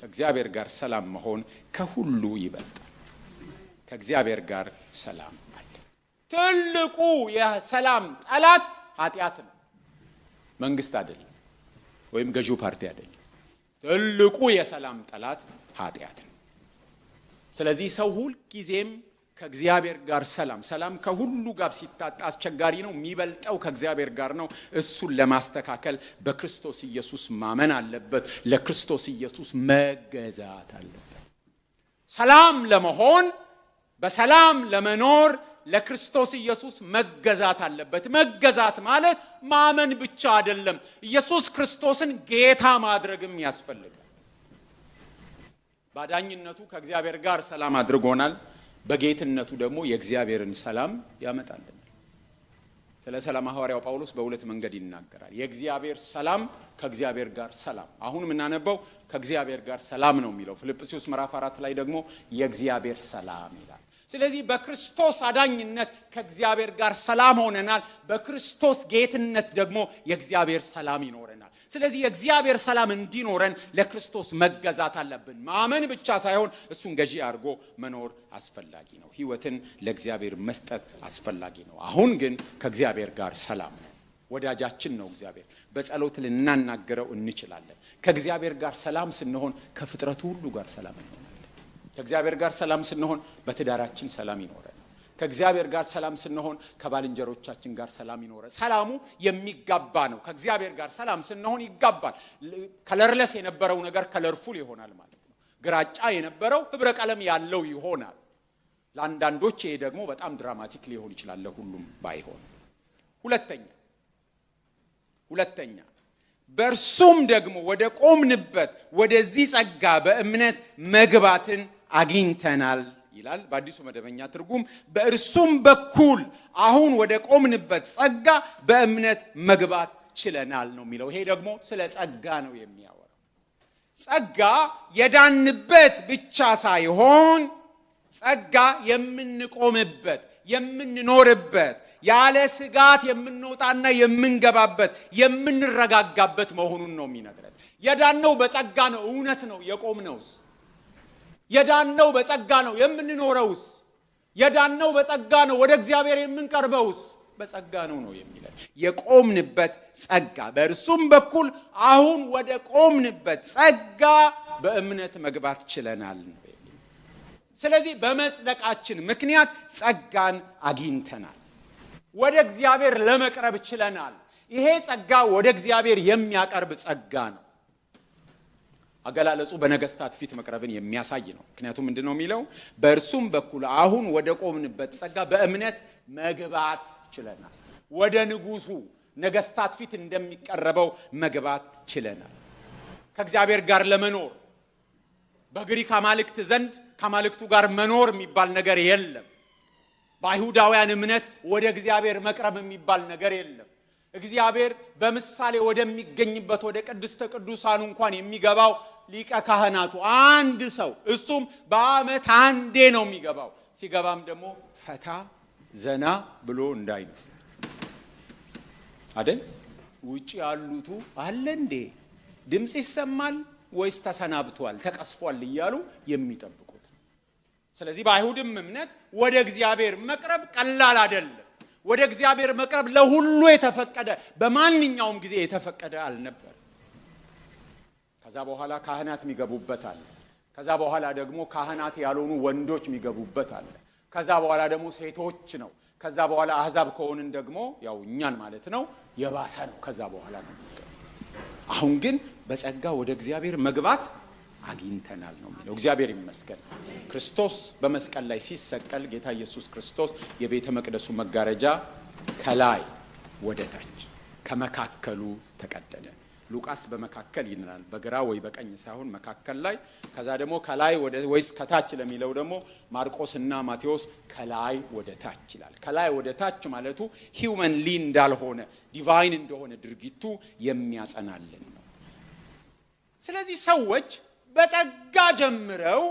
ከእግዚአብሔር ጋር ሰላም መሆን ከሁሉ ይበልጣል። ከእግዚአብሔር ጋር ሰላም አለ። ትልቁ የሰላም ጠላት ኃጢአት ነው፣ መንግስት አይደለም፣ ወይም ገዢው ፓርቲ አይደለም። ትልቁ የሰላም ጠላት ኃጢአት ነው። ስለዚህ ሰው ሁሉ ጊዜም ከእግዚአብሔር ጋር ሰላም ከሁሉ ጋር ሲታጣ አስቸጋሪ ነው። የሚበልጠው ከእግዚአብሔር ጋር ነው። እሱን ለማስተካከል በክርስቶስ ኢየሱስ ማመን አለበት። ለክርስቶስ ኢየሱስ መገዛት አለበት። ሰላም ለመሆን በሰላም ለመኖር ለክርስቶስ ኢየሱስ መገዛት አለበት። መገዛት ማለት ማመን ብቻ አይደለም፣ ኢየሱስ ክርስቶስን ጌታ ማድረግም ያስፈልጋል። ባዳኝነቱ ከእግዚአብሔር ጋር ሰላም አድርጎናል። በጌትነቱ ደግሞ የእግዚአብሔርን ሰላም ያመጣልናል። ስለ ሰላም ሐዋርያው ጳውሎስ በሁለት መንገድ ይናገራል። የእግዚአብሔር ሰላም፣ ከእግዚአብሔር ጋር ሰላም። አሁን የምናነበው ከእግዚአብሔር ጋር ሰላም ነው የሚለው። ፊልጵስዩስ ምዕራፍ 4 ላይ ደግሞ የእግዚአብሔር ሰላም ይላል። ስለዚህ በክርስቶስ አዳኝነት ከእግዚአብሔር ጋር ሰላም ሆነናል። በክርስቶስ ጌትነት ደግሞ የእግዚአብሔር ሰላም ይኖረናል። ስለዚህ የእግዚአብሔር ሰላም እንዲኖረን ለክርስቶስ መገዛት አለብን። ማመን ብቻ ሳይሆን እሱን ገዢ አድርጎ መኖር አስፈላጊ ነው። ሕይወትን ለእግዚአብሔር መስጠት አስፈላጊ ነው። አሁን ግን ከእግዚአብሔር ጋር ሰላም ነው። ወዳጃችን ነው እግዚአብሔር። በጸሎት ልናናገረው እንችላለን። ከእግዚአብሔር ጋር ሰላም ስንሆን ከፍጥረቱ ሁሉ ጋር ሰላም እንሆናለን። ከእግዚአብሔር ጋር ሰላም ስንሆን በትዳራችን ሰላም ይኖረናል። ከእግዚአብሔር ጋር ሰላም ስንሆን ከባልንጀሮቻችን ጋር ሰላም ይኖረናል። ሰላሙ የሚጋባ ነው። ከእግዚአብሔር ጋር ሰላም ስንሆን ይጋባል። ከለርለስ የነበረው ነገር ከለርፉል ይሆናል ማለት ነው። ግራጫ የነበረው ህብረ ቀለም ያለው ይሆናል። ለአንዳንዶች ይሄ ደግሞ በጣም ድራማቲክ ሊሆን ይችላል፣ ለሁሉም ባይሆን። ሁለተኛ በእርሱም ደግሞ ወደ ቆምንበት ወደዚህ ጸጋ በእምነት መግባትን አግኝተናል ይላል በአዲሱ መደበኛ ትርጉም። በእርሱም በኩል አሁን ወደ ቆምንበት ጸጋ በእምነት መግባት ችለናል ነው የሚለው። ይሄ ደግሞ ስለ ጸጋ ነው የሚያወራው። ጸጋ የዳንበት ብቻ ሳይሆን ጸጋ የምንቆምበት፣ የምንኖርበት፣ ያለ ስጋት የምንወጣና የምንገባበት፣ የምንረጋጋበት መሆኑን ነው የሚነግረን። የዳነው በጸጋ ነው፣ እውነት ነው። የቆምነውስ የዳነው በጸጋ ነው። የምንኖረውስ የዳነው በጸጋ ነው። ወደ እግዚአብሔር የምንቀርበውስ በጸጋ ነው የሚለን። የቆምንበት ጸጋ፣ በእርሱም በኩል አሁን ወደ ቆምንበት ጸጋ በእምነት መግባት ችለናል ነው። ስለዚህ በመጽደቃችን ምክንያት ጸጋን አግኝተናል። ወደ እግዚአብሔር ለመቅረብ ችለናል። ይሄ ጸጋ ወደ እግዚአብሔር የሚያቀርብ ጸጋ ነው። አገላለጹ በነገስታት ፊት መቅረብን የሚያሳይ ነው። ምክንያቱም ምንድነው የሚለው? በእርሱም በኩል አሁን ወደ ቆምንበት ጸጋ በእምነት መግባት ችለናል። ወደ ንጉሱ ነገስታት ፊት እንደሚቀርበው መግባት ችለናል። ከእግዚአብሔር ጋር ለመኖር በግሪክ አማልክት ዘንድ ከአማልክቱ ጋር መኖር የሚባል ነገር የለም። በአይሁዳውያን እምነት ወደ እግዚአብሔር መቅረብ የሚባል ነገር የለም። እግዚአብሔር በምሳሌ ወደሚገኝበት ወደ ቅድስተ ቅዱሳኑ እንኳን የሚገባው ሊቀ ካህናቱ አንድ ሰው፣ እሱም በዓመት አንዴ ነው የሚገባው። ሲገባም ደግሞ ፈታ ዘና ብሎ እንዳይመስል አይደል? ውጪ ያሉቱ አለ እንዴ ድምጽ ይሰማል ወይስ ተሰናብቷል ተቀስፏል እያሉ የሚጠብቁት። ስለዚህ በአይሁድም እምነት ወደ እግዚአብሔር መቅረብ ቀላል አይደለም። ወደ እግዚአብሔር መቅረብ ለሁሉ የተፈቀደ በማንኛውም ጊዜ የተፈቀደ አልነበር። ከዛ በኋላ ካህናት የሚገቡበት አለ። ከዛ በኋላ ደግሞ ካህናት ያልሆኑ ወንዶች የሚገቡበት አለ። ከዛ በኋላ ደግሞ ሴቶች ነው። ከዛ በኋላ አህዛብ ከሆንን ደግሞ ያው እኛን ማለት ነው የባሰ ነው። ከዛ በኋላ ነው። አሁን ግን በጸጋ ወደ እግዚአብሔር መግባት አግኝተናል ነው የሚለው። እግዚአብሔር ይመስገን። ክርስቶስ በመስቀል ላይ ሲሰቀል ጌታ ኢየሱስ ክርስቶስ የቤተ መቅደሱ መጋረጃ ከላይ ወደ ታች ከመካከሉ ተቀደደ። ሉቃስ በመካከል ይናል፣ በግራ ወይ በቀኝ ሳይሆን መካከል ላይ። ከዛ ደግሞ ከላይ ወደ ወይስ ከታች ለሚለው ደግሞ ማርቆስና ማቴዎስ ከላይ ወደ ታች ይላል። ከላይ ወደ ታች ማለቱ ሂውመንሊ እንዳልሆነ ዲቫይን እንደሆነ ድርጊቱ የሚያጸናልን ነው። ስለዚህ ሰዎች በጸጋ ጀምረው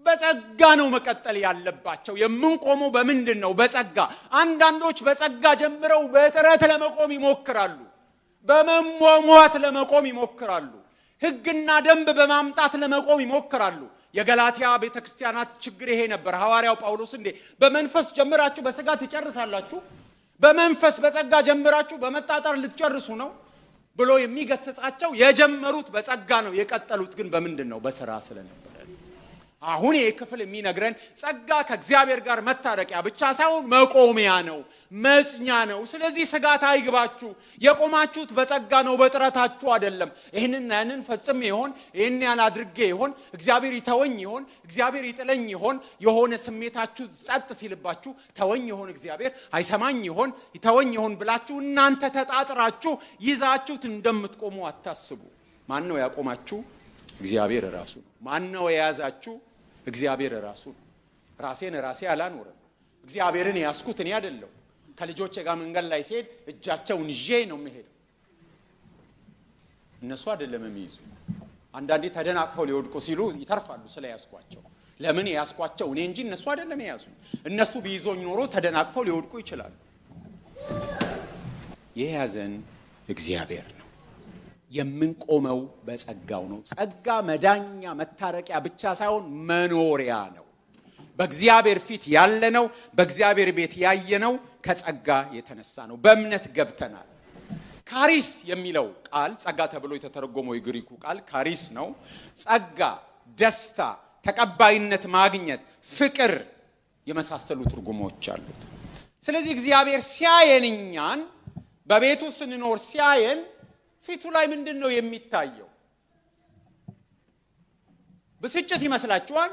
በጸጋ ነው መቀጠል ያለባቸው። የምንቆመው በምንድን ነው? በጸጋ። አንዳንዶች በጸጋ ጀምረው በጥረት ለመቆም ይሞክራሉ፣ በመሟሟት ለመቆም ይሞክራሉ፣ ሕግና ደንብ በማምጣት ለመቆም ይሞክራሉ። የገላትያ ቤተክርስቲያናት ችግር ይሄ ነበር። ሐዋርያው ጳውሎስ እንዴ በመንፈስ ጀምራችሁ በሥጋ ትጨርሳላችሁ? በመንፈስ በጸጋ ጀምራችሁ በመጣጣር ልትጨርሱ ነው ብሎ የሚገስጻቸው። የጀመሩት በጸጋ ነው፣ የቀጠሉት ግን በምንድን ነው? በሥራ ስለነበር። አሁን ይሄ ክፍል የሚነግረን ጸጋ ከእግዚአብሔር ጋር መታረቂያ ብቻ ሳይሆን መቆሚያ ነው፣ መጽኛ ነው። ስለዚህ ስጋት አይግባችሁ። የቆማችሁት በጸጋ ነው፣ በጥረታችሁ አይደለም። ይህንን ፈጽሜ ይሆን፣ ይህን ያህል አድርጌ ይሆን፣ እግዚአብሔር ይተወኝ ይሆን፣ እግዚአብሔር ይጥለኝ ይሆን፣ የሆነ ስሜታችሁ ጸጥ ሲልባችሁ ተወኝ ይሆን፣ እግዚአብሔር አይሰማኝ ይሆን፣ ይተወኝ ይሆን ብላችሁ እናንተ ተጣጥራችሁ ይዛችሁት እንደምትቆሙ አታስቡ። ማን ነው ያቆማችሁ? እግዚአብሔር ራሱ ነው። ማን ነው የያዛችሁ? እግዚአብሔር ራሱ ነው። ራሴን ራሴ አላኖርም። እግዚአብሔርን ያስኩት እኔ አይደለሁ። ከልጆቼ ጋር መንገድ ላይ ሲሄድ እጃቸውን ይዤ ነው የሚሄደው፣ እነሱ አይደለም የሚይዙ። አንዳንዴ ተደናቅፈው ሊወድቁ ሲሉ ይተርፋሉ ስለያዝኳቸው። ለምን ያስኳቸው እኔ እንጂ እነሱ አይደለም የያዙ። እነሱ ቢይዞኝ ኖሮ ተደናቅፈው ሊወድቁ ይችላሉ። የያዘን እግዚአብሔር ነው። የምንቆመው በጸጋው ነው። ጸጋ መዳኛ መታረቂያ ብቻ ሳይሆን መኖሪያ ነው። በእግዚአብሔር ፊት ያለነው፣ በእግዚአብሔር ቤት ያየነው ከጸጋ የተነሳ ነው። በእምነት ገብተናል። ካሪስ የሚለው ቃል ጸጋ ተብሎ የተተረጎመው የግሪኩ ቃል ካሪስ ነው። ጸጋ፣ ደስታ፣ ተቀባይነት ማግኘት፣ ፍቅር የመሳሰሉ ትርጉሞች አሉት። ስለዚህ እግዚአብሔር ሲያየን፣ እኛን በቤቱ ስንኖር ሲያየን ፊቱ ላይ ምንድን ነው የሚታየው? ብስጭት ይመስላችኋል?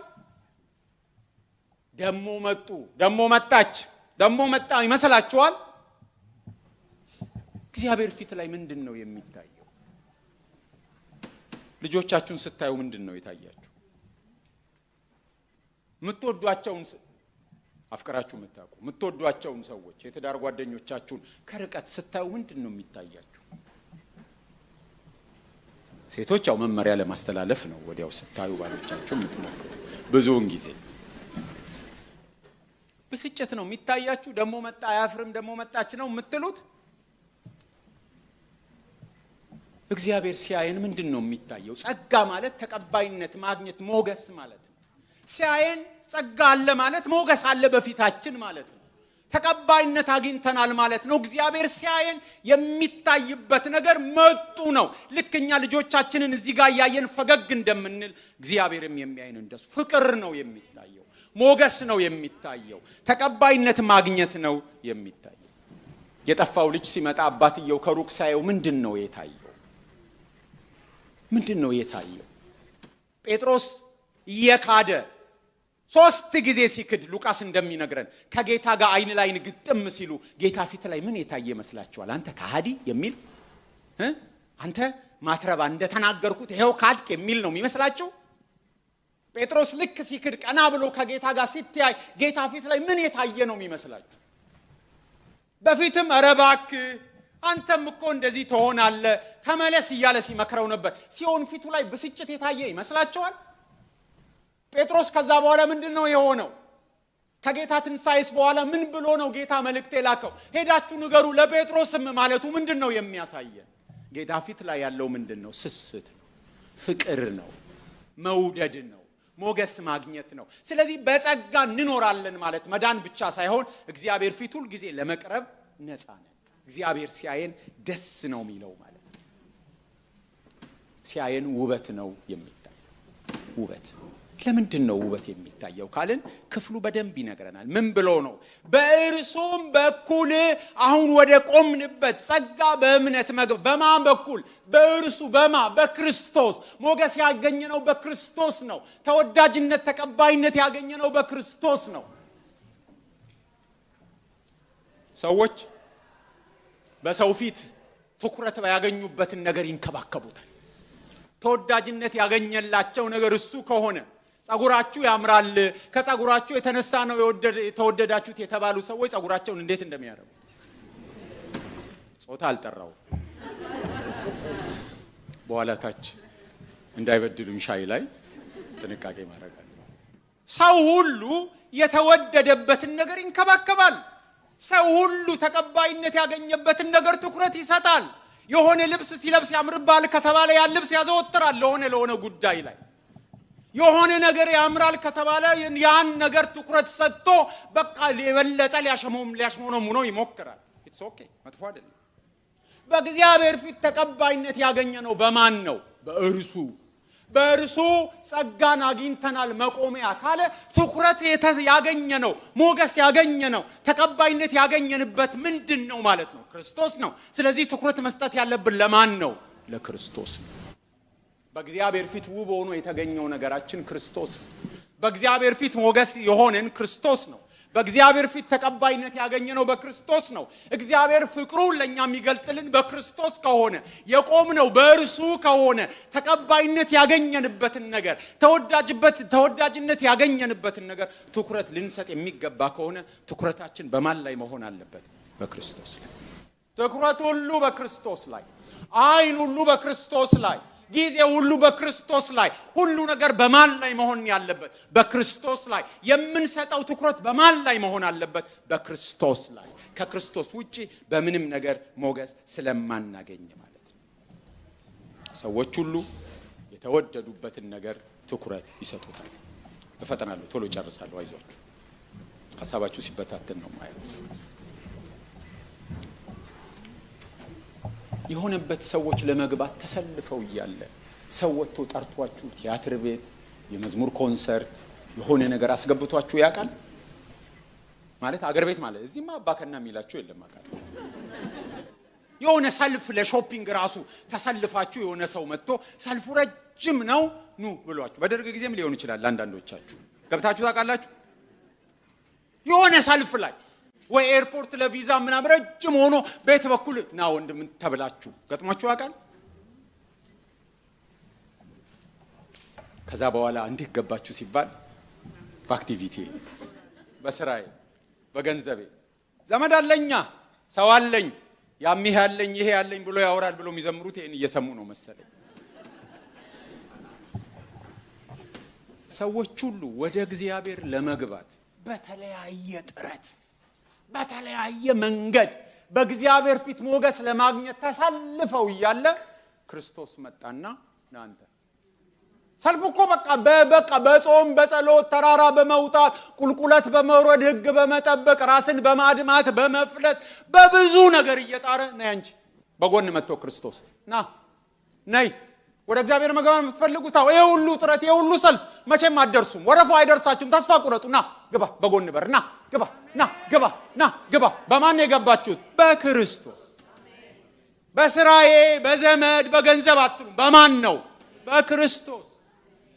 ደሞ መጡ፣ ደሞ መጣች፣ ደሞ መጣ ይመስላችኋል? እግዚአብሔር ፊት ላይ ምንድን ነው የሚታየው? ልጆቻችሁን ስታዩ ምንድን ነው የታያችሁ? የምትወዷቸውን አፍቅራችሁ የምታውቁ የምትወዷቸውን ሰዎች የትዳር ጓደኞቻችሁን ከርቀት ስታዩ ምንድን ነው የሚታያችሁ? ሴቶች ያው መመሪያ ለማስተላለፍ ነው ወዲያው ስታዩ ባሎቻችሁ የምትሞክሩ። ብዙውን ጊዜ ብስጭት ነው የሚታያችሁ። ደሞ መጣ አያፍርም፣ ደሞ መጣች ነው የምትሉት። እግዚአብሔር ሲያየን ምንድን ነው የሚታየው? ጸጋ ማለት ተቀባይነት ማግኘት፣ ሞገስ ማለት ነው። ሲያየን ጸጋ አለ ማለት ሞገስ አለ በፊታችን ማለት ነው። ተቀባይነት አግኝተናል ማለት ነው። እግዚአብሔር ሲያየን የሚታይበት ነገር መጡ ነው። ልክኛ ልጆቻችንን እዚህ ጋር ያየን ፈገግ እንደምንል እግዚአብሔርም የሚያየን እንደሱ ፍቅር ነው የሚታየው፣ ሞገስ ነው የሚታየው። ተቀባይነት ማግኘት ነው የሚታየው። የጠፋው ልጅ ሲመጣ አባትየው ከሩቅ ሳየው ምንድነው የታየው? ምንድነው የታየው? ጴጥሮስ የካደ 3 ጊዜ ሲክድ ሉቃስ እንደሚነግረን ከጌታ ጋር አይን ላይን ግጥም ሲሉ ጌታ ፊት ላይ ምን የታየ መስላችኋል? አንተ ከሃዲ የሚል አንተ ማትረባ እንደተናገርኩት ይሄው ካድክ የሚል ነው የሚመስላችሁ? ጴጥሮስ ልክ ሲክድ ቀና ብሎ ከጌታ ጋር ሲተያይ ጌታ ፊት ላይ ምን የታየ ነው የሚመስላችሁ? በፊትም ኧረ እባክህ አንተም እኮ እንደዚህ ትሆናለህ ተመለስ እያለ ሲመክረው ነበር። ሲሆን ፊቱ ላይ ብስጭት የታየ ይመስላችኋል? ጴጥሮስ ከዛ በኋላ ምንድነው የሆነው? ከጌታ ትንሣኤስ በኋላ ምን ብሎ ነው ጌታ መልእክት የላከው? ሄዳችሁ ንገሩ ለጴጥሮስም ማለቱ ምንድነው የሚያሳየን? ጌታ ፊት ላይ ያለው ምንድነው? ስስት ነው፣ ፍቅር ነው፣ መውደድ ነው፣ ሞገስ ማግኘት ነው። ስለዚህ በጸጋ እንኖራለን ማለት መዳን ብቻ ሳይሆን እግዚአብሔር ፊት ሁሉ ጊዜ ለመቅረብ ነፃ ነን። እግዚአብሔር ሲያየን ደስ ነው የሚለው ማለት ነው። ሲያየን ውበት ነው የሚታየው። ውበት ለምንድን ነው ውበት የሚታየው ካልን ክፍሉ በደንብ ይነግረናል። ምን ብሎ ነው? በእርሱም በኩል አሁን ወደ ቆምንበት ጸጋ በእምነት መግባት። በማን በኩል? በእርሱ በማ በክርስቶስ። ሞገስ ያገኘነው በክርስቶስ ነው። ተወዳጅነት ተቀባይነት ያገኘነው በክርስቶስ ነው። ሰዎች በሰው ፊት ትኩረት ያገኙበትን ነገር ይንከባከቡታል። ተወዳጅነት ያገኘላቸው ነገር እሱ ከሆነ ጸጉራችሁ ያምራል፣ ከጸጉራችሁ የተነሳ ነው የተወደዳችሁት የተባሉ ሰዎች ጸጉራቸውን እንዴት እንደሚያረጉት ጾታ አልጠራው በኋላ ታች እንዳይበድሉም ሻይ ላይ ጥንቃቄ ማድረግ አለ። ሰው ሁሉ የተወደደበትን ነገር ይንከባከባል። ሰው ሁሉ ተቀባይነት ያገኘበትን ነገር ትኩረት ይሰጣል። የሆነ ልብስ ሲለብስ ያምርባል ከተባለ ያን ልብስ ያዘወትራል። ለሆነ ጉዳይ ላይ የሆነ ነገር ያምራል ከተባለ ያን ነገር ትኩረት ሰጥቶ በቃ የበለጠ ሊያሽሞነሙነው ነው ይሞክራል። ኢትስ ኦኬ፣ መጥፎ አይደለም። በእግዚአብሔር ፊት ተቀባይነት ያገኘነው በማን ነው? በእርሱ ጸጋን አግኝተናል መቆሚያ ካለ ትኩረት ያገኘነው ሞገስ ያገኘነው ተቀባይነት ያገኘንበት ምንድን ነው ማለት ነው? ክርስቶስ ነው። ስለዚህ ትኩረት መስጠት ያለብን ለማን ነው? ለክርስቶስ ነው። በእግዚአብሔር ፊት ውብ ሆኖ የተገኘው ነገራችን ክርስቶስ ነው። በእግዚአብሔር ፊት ሞገስ የሆነን ክርስቶስ ነው። በእግዚአብሔር ፊት ተቀባይነት ያገኘነው በክርስቶስ ነው። እግዚአብሔር ፍቅሩን ለኛ የሚገልጥልን በክርስቶስ ከሆነ የቆምነው በእርሱ ከሆነ ተቀባይነት ያገኘንበትን ነገር ተወዳጅነት ያገኘንበትን ነገር ትኩረት ልንሰጥ የሚገባ ከሆነ ትኩረታችን በማን ላይ መሆን አለበት? በክርስቶስ ላይ። ትኩረት ሁሉ በክርስቶስ ላይ፣ አይን ሁሉ በክርስቶስ ላይ፣ ጊዜ ሁሉ በክርስቶስ ላይ። ሁሉ ነገር በማን ላይ መሆን ያለበት? በክርስቶስ ላይ። የምንሰጠው ትኩረት በማን ላይ መሆን አለበት? በክርስቶስ ላይ። ከክርስቶስ ውጪ በምንም ነገር ሞገስ ስለማናገኝ ማለት ነው። ሰዎች ሁሉ የተወደዱበትን ነገር ትኩረት ይሰጡታል። እፈጥናለሁ፣ ቶሎ ጨርሳለሁ፣ አይዟችሁ። ሐሳባችሁ ሲበታተን ነው ማለት የሆነበት ሰዎች ለመግባት ተሰልፈው እያለ ሰው ወጥቶ ጠርቷችሁ ቲያትር ቤት፣ የመዝሙር ኮንሰርት፣ የሆነ ነገር አስገብቷችሁ ያውቃል? ማለት አገር ቤት ማለት እዚህማ አባከና የሚላችሁ የለም አቃል። የሆነ ሰልፍ ለሾፒንግ ራሱ ተሰልፋችሁ የሆነ ሰው መጥቶ ሰልፉ ረጅም ነው ኑ ብሏችሁ፣ በደርግ ጊዜም ሊሆን ይችላል አንዳንዶቻችሁ ገብታችሁ ታውቃላችሁ? የሆነ ሰልፍ ላይ ወይ ኤርፖርት ለቪዛ ምናምን ረጅም ሆኖ ቤት በኩል ና ወንድም ተብላችሁ ገጥሟችሁ ያውቃል? ከዛ በኋላ እንዴት ገባችሁ ሲባል በአክቲቪቲ፣ በስራዬ፣ በገንዘቤ ዘመድ አለኛ ሰው አለኝ ያሚህ ያለኝ ይሄ ያለኝ ብሎ ያወራል ብሎ የሚዘምሩት ይሄን እየሰሙ ነው መሰለኝ። ሰዎች ሁሉ ወደ እግዚአብሔር ለመግባት በተለያየ ጥረት በተለያየ መንገድ በእግዚአብሔር ፊት ሞገስ ለማግኘት ተሰልፈው እያለ ክርስቶስ መጣና ናንተ ሰልፉ እኮ በቃ በጾም በጸሎት ተራራ በመውጣት ቁልቁለት በመውረድ ሕግ በመጠበቅ ራስን በማድማት በመፍለት በብዙ ነገር እየጣረ ነይ አንቺ በጎን መጥቶ ክርስቶስ ነይ ወደ እግዚአብሔር መግባት የምትፈልጉት ይሄ ሁሉ ጥረት ይሄ ሁሉ ሰልፍ መቼም አትደርሱም። ወረፋው አይደርሳችሁም። ተስፋ ቁረጡና ግባ፣ በጎን በርና ግባ፣ ና ግባ። በማን የገባችሁት? በክርስቶስ። በስራዬ በዘመድ በገንዘብ አትሉ። በማን ነው? በክርስቶስ።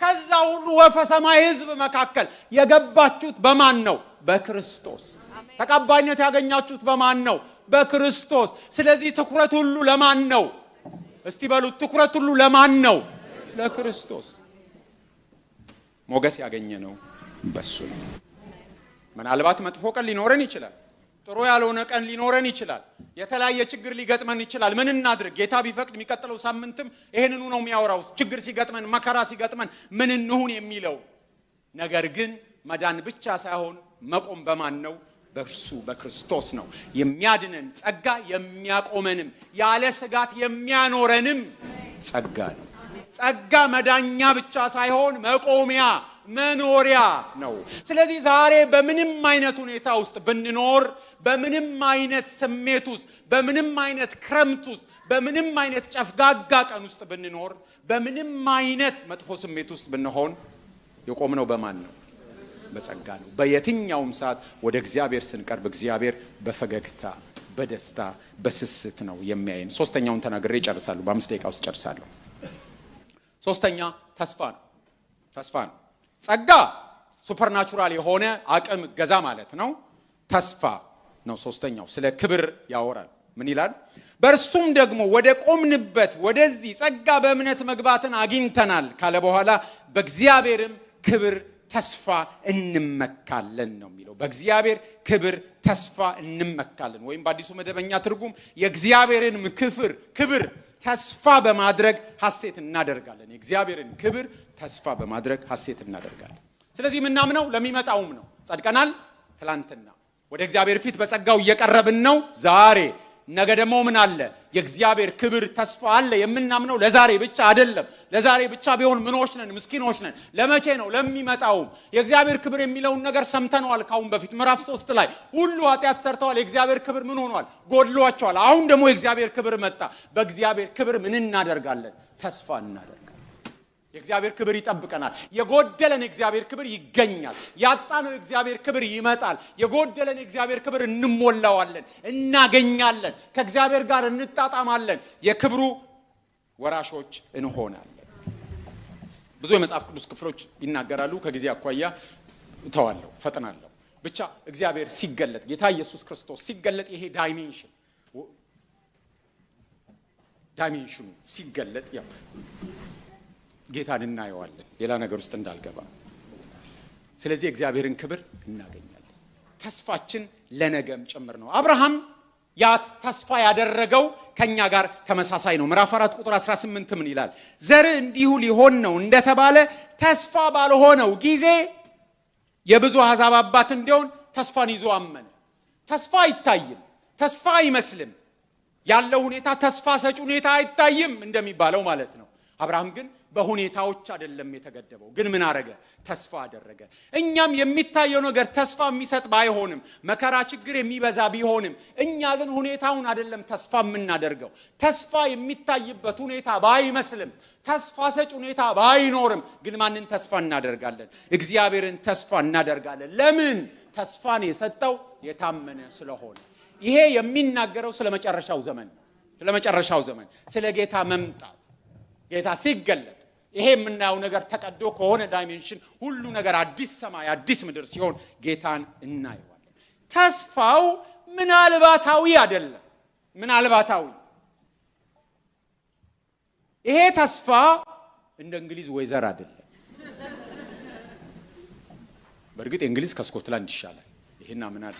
ከዛ ሁሉ ወፈ ሰማይ ህዝብ መካከል የገባችሁት በማን ነው? በክርስቶስ። ተቀባይነት ያገኛችሁት በማን ነው? በክርስቶስ። ስለዚህ ትኩረት ሁሉ ለማን ነው? እስቲ በሉት፣ ትኩረት ሁሉ ለማን ነው? ለክርስቶስ። ሞገስ ያገኘ ነው በሱ ነው። ምናልባት መጥፎ ቀን ሊኖረን ይችላል። ጥሩ ያልሆነ ቀን ሊኖረን ይችላል። የተለያየ ችግር ሊገጥመን ይችላል። ምን እናድርግ? ጌታ ቢፈቅድ የሚቀጥለው ሳምንትም ይሄንኑ ነው የሚያወራው። ችግር ሲገጥመን፣ መከራ ሲገጥመን ምን እንሁን የሚለው ነገር ግን መዳን ብቻ ሳይሆን መቆም በማን ነው? በእርሱ በክርስቶስ ነው። የሚያድነን ጸጋ የሚያቆመንም ያለ ስጋት የሚያኖረንም ጸጋ ነው። ጸጋ መዳኛ ብቻ ሳይሆን መቆሚያ መኖሪያ ነው። ስለዚህ ዛሬ በምንም አይነት ሁኔታ ውስጥ ብንኖር፣ በምንም አይነት ስሜት ውስጥ፣ በምንም አይነት ክረምት ውስጥ፣ በምንም አይነት ጨፍጋጋ ቀን ውስጥ ብንኖር፣ በምንም አይነት መጥፎ ስሜት ውስጥ ብንሆን የቆምነው በማን ነው? በጸጋ ነው። በየትኛውም ሰዓት ወደ እግዚአብሔር ስንቀርብ እግዚአብሔር በፈገግታ በደስታ በስስት ነው የሚያየን። ሶስተኛውን ተናግሬ ጨርሳለሁ። በ5 ደቂቃ ውስጥ ጨርሳለሁ። ሶስተኛ ተስፋ ነው። ተስፋ ነው። ጸጋ ሱፐርናቹራል የሆነ አቅም ገዛ ማለት ነው። ተስፋ ነው ሶስተኛው። ስለ ክብር ያወራል። ምን ይላል? በእርሱም ደግሞ ወደ ቆምንበት ወደዚህ ጸጋ በእምነት መግባትን አግኝተናል ካለ በኋላ በእግዚአብሔርም ክብር ተስፋ እንመካለን ነው የሚለው። በእግዚአብሔር ክብር ተስፋ እንመካለን፣ ወይም በአዲሱ መደበኛ ትርጉም የእግዚአብሔርን ክብር ተስፋ በማድረግ ሐሴት እናደርጋለን። የእግዚአብሔርን ክብር ተስፋ በማድረግ ሐሴት እናደርጋለን። ስለዚህ የምናምነው ለሚመጣውም ነው። ጸድቀናል። ትላንትና ወደ እግዚአብሔር ፊት በጸጋው እየቀረብን ነው። ዛሬ ነገ ደግሞ ምን አለ? የእግዚአብሔር ክብር ተስፋ አለ። የምናምነው ለዛሬ ብቻ አይደለም። ለዛሬ ብቻ ቢሆን ምኖች ነን፣ ምስኪኖች ነን። ለመቼ ነው? ለሚመጣውም። የእግዚአብሔር ክብር የሚለውን ነገር ሰምተነዋል ካሁን በፊት ምዕራፍ 3 ላይ ሁሉ ኃጢአት ሰርተዋል፣ የእግዚአብሔር ክብር ምን ሆኗል? ጎድሏቸዋል። አሁን ደግሞ የእግዚአብሔር ክብር መጣ። በእግዚአብሔር ክብር ምን እናደርጋለን? ተስፋ እናደርጋለን። የእግዚአብሔር ክብር ይጠብቀናል። የጎደለን የእግዚአብሔር ክብር ይገኛል። ያጣነው የእግዚአብሔር ክብር ይመጣል። የጎደለን የእግዚአብሔር ክብር እንሞላዋለን፣ እናገኛለን። ከእግዚአብሔር ጋር እንጣጣማለን። የክብሩ ወራሾች እንሆናለን። ብዙ የመጽሐፍ ቅዱስ ክፍሎች ይናገራሉ። ከጊዜ አኳያ እተዋለሁ፣ ፈጥናለሁ። ብቻ እግዚአብሔር ሲገለጥ፣ ጌታ ኢየሱስ ክርስቶስ ሲገለጥ፣ ይሄ ዳይሜንሽኑ ሲገለጥ ያው ጌታን እናየዋለን። ሌላ ነገር ውስጥ እንዳልገባ። ስለዚህ እግዚአብሔርን ክብር እናገኛለን። ተስፋችን ለነገም ጭምር ነው። አብርሃም ያ ተስፋ ያደረገው ከኛ ጋር ተመሳሳይ ነው። ምዕራፍ 4 ቁጥር 18 ምን ይላል? ዘር እንዲሁ ሊሆን ነው እንደተባለ ተስፋ ባልሆነው ጊዜ የብዙ አሕዛብ አባት እንዲሆን ተስፋን ይዞ አመነ። ተስፋ አይታይም፣ ተስፋ አይመስልም። ያለው ሁኔታ ተስፋ ሰጪ ሁኔታ አይታይም እንደሚባለው ማለት ነው። አብርሃም ግን በሁኔታዎች አይደለም የተገደበው። ግን ምን አረገ? ተስፋ አደረገ። እኛም የሚታየው ነገር ተስፋ የሚሰጥ ባይሆንም፣ መከራ ችግር የሚበዛ ቢሆንም፣ እኛ ግን ሁኔታውን አይደለም ተስፋ የምናደርገው። ተስፋ የሚታይበት ሁኔታ ባይመስልም፣ ተስፋ ሰጭ ሁኔታ ባይኖርም፣ ግን ማንን ተስፋ እናደርጋለን? እግዚአብሔርን ተስፋ እናደርጋለን። ለምን? ተስፋን የሰጠው የታመነ ስለሆነ። ይሄ የሚናገረው ስለ መጨረሻው ዘመን ነው። ስለ መጨረሻው ዘመን፣ ስለ ጌታ መምጣት። ጌታ ሲገለጥ ይሄ የምናየው ነገር ተቀዶ ከሆነ ዳይሜንሽን ሁሉ ነገር አዲስ ሰማይ አዲስ ምድር ሲሆን ጌታን እናየዋለን። ተስፋው ምናልባታዊ አይደለም። ምናልባታዊ ይሄ ተስፋ እንደ እንግሊዝ ወይዘር አይደለም። በእርግጥ እንግሊዝ ከስኮትላንድ ይሻላል። ይሄና ምን አለ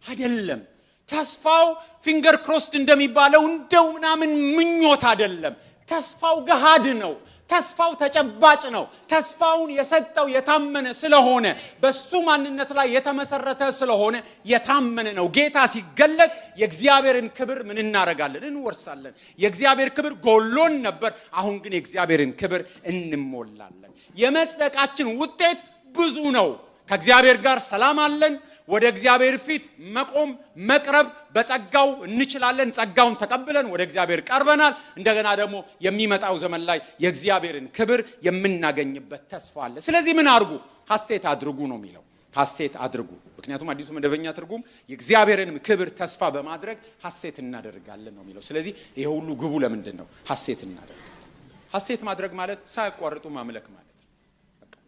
አይደለም። ተስፋው ፊንገር ክሮስድ እንደሚባለው እንደው ምናምን ምኞት አይደለም። ተስፋው ገሃድ ነው። ተስፋው ተጨባጭ ነው። ተስፋውን የሰጠው የታመነ ስለሆነ፣ በሱ ማንነት ላይ የተመሰረተ ስለሆነ የታመነ ነው። ጌታ ሲገለጥ የእግዚአብሔርን ክብር ምን እናረጋለን? እንወርሳለን። የእግዚአብሔር ክብር ጎሎን ነበር። አሁን ግን የእግዚአብሔርን ክብር እንሞላለን። የመጽደቃችን ውጤት ብዙ ነው። ከእግዚአብሔር ጋር ሰላም አለን። ወደ እግዚአብሔር ፊት መቆም መቅረብ በጸጋው እንችላለን። ጸጋውን ተቀብለን ወደ እግዚአብሔር ቀርበናል። እንደገና ደግሞ የሚመጣው ዘመን ላይ የእግዚአብሔርን ክብር የምናገኝበት ተስፋ አለ። ስለዚህ ምን አድርጉ? ሐሴት አድርጉ ነው የሚለው። ሐሴት አድርጉ። ምክንያቱም አዲሱ መደበኛ ትርጉም የእግዚአብሔርን ክብር ተስፋ በማድረግ ሐሴት እናደርጋለን ነው የሚለው። ስለዚህ ይሄ ሁሉ ግቡ ለምንድን ነው? ሐሴት እናደርጋለን። ሐሴት ማድረግ ማለት ሳያቋርጡ ማምለክ ማለት ነው።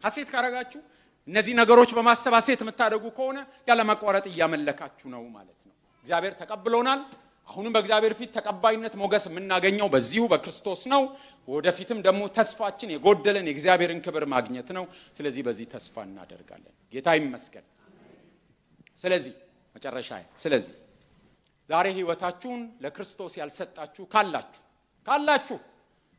ሐሴት ካረጋችሁ እነዚህ ነገሮች በማሰብ ሐሴት የምታደርጉ ከሆነ ያለ ማቋረጥ እያመለካችሁ ነው ማለት ነው። እግዚአብሔር ተቀብሎናል። አሁንም በእግዚአብሔር ፊት ተቀባይነት ሞገስ የምናገኘው በዚሁ በክርስቶስ ነው። ወደፊትም ደግሞ ተስፋችን የጎደለን የእግዚአብሔርን ክብር ማግኘት ነው። ስለዚህ በዚህ ተስፋ እናደርጋለን። ጌታ ይመስገን። ስለዚህ መጨረሻ ዛሬ ህይወታችሁን ለክርስቶስ ያልሰጣችሁ ካላችሁ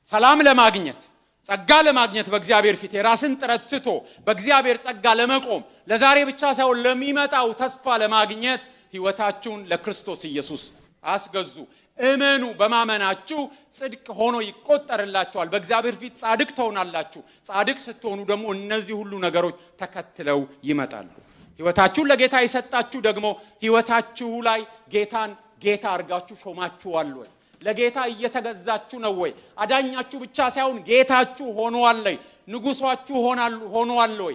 ሰላም ለማግኘት ጸጋ ለማግኘት በእግዚአብሔር ፊት የራስን ጥረት ትቶ በእግዚአብሔር ጸጋ ለመቆም ለዛሬ ብቻ ሳይሆን ለሚመጣው ተስፋ ለማግኘት ህይወታችሁን ለክርስቶስ ኢየሱስ አስገዙ። እመኑ። በማመናችሁ ጽድቅ ሆኖ ይቆጠርላችኋል። በእግዚአብሔር ፊት ጻድቅ ትሆናላችሁ። ጻድቅ ስትሆኑ ደግሞ እነዚህ ሁሉ ነገሮች ተከትለው ይመጣሉ። ህይወታችሁን ለጌታ የሰጣችሁ ደግሞ ህይወታችሁ ላይ ጌታን ጌታ አድርጋችሁ ሾማችኋል ወይ? ለጌታ እየተገዛችሁ ነው ወይ? አዳኛችሁ ብቻ ሳይሆን ጌታችሁ ሆኗል ወይ? ንጉሳችሁ ሆኗል ወይ?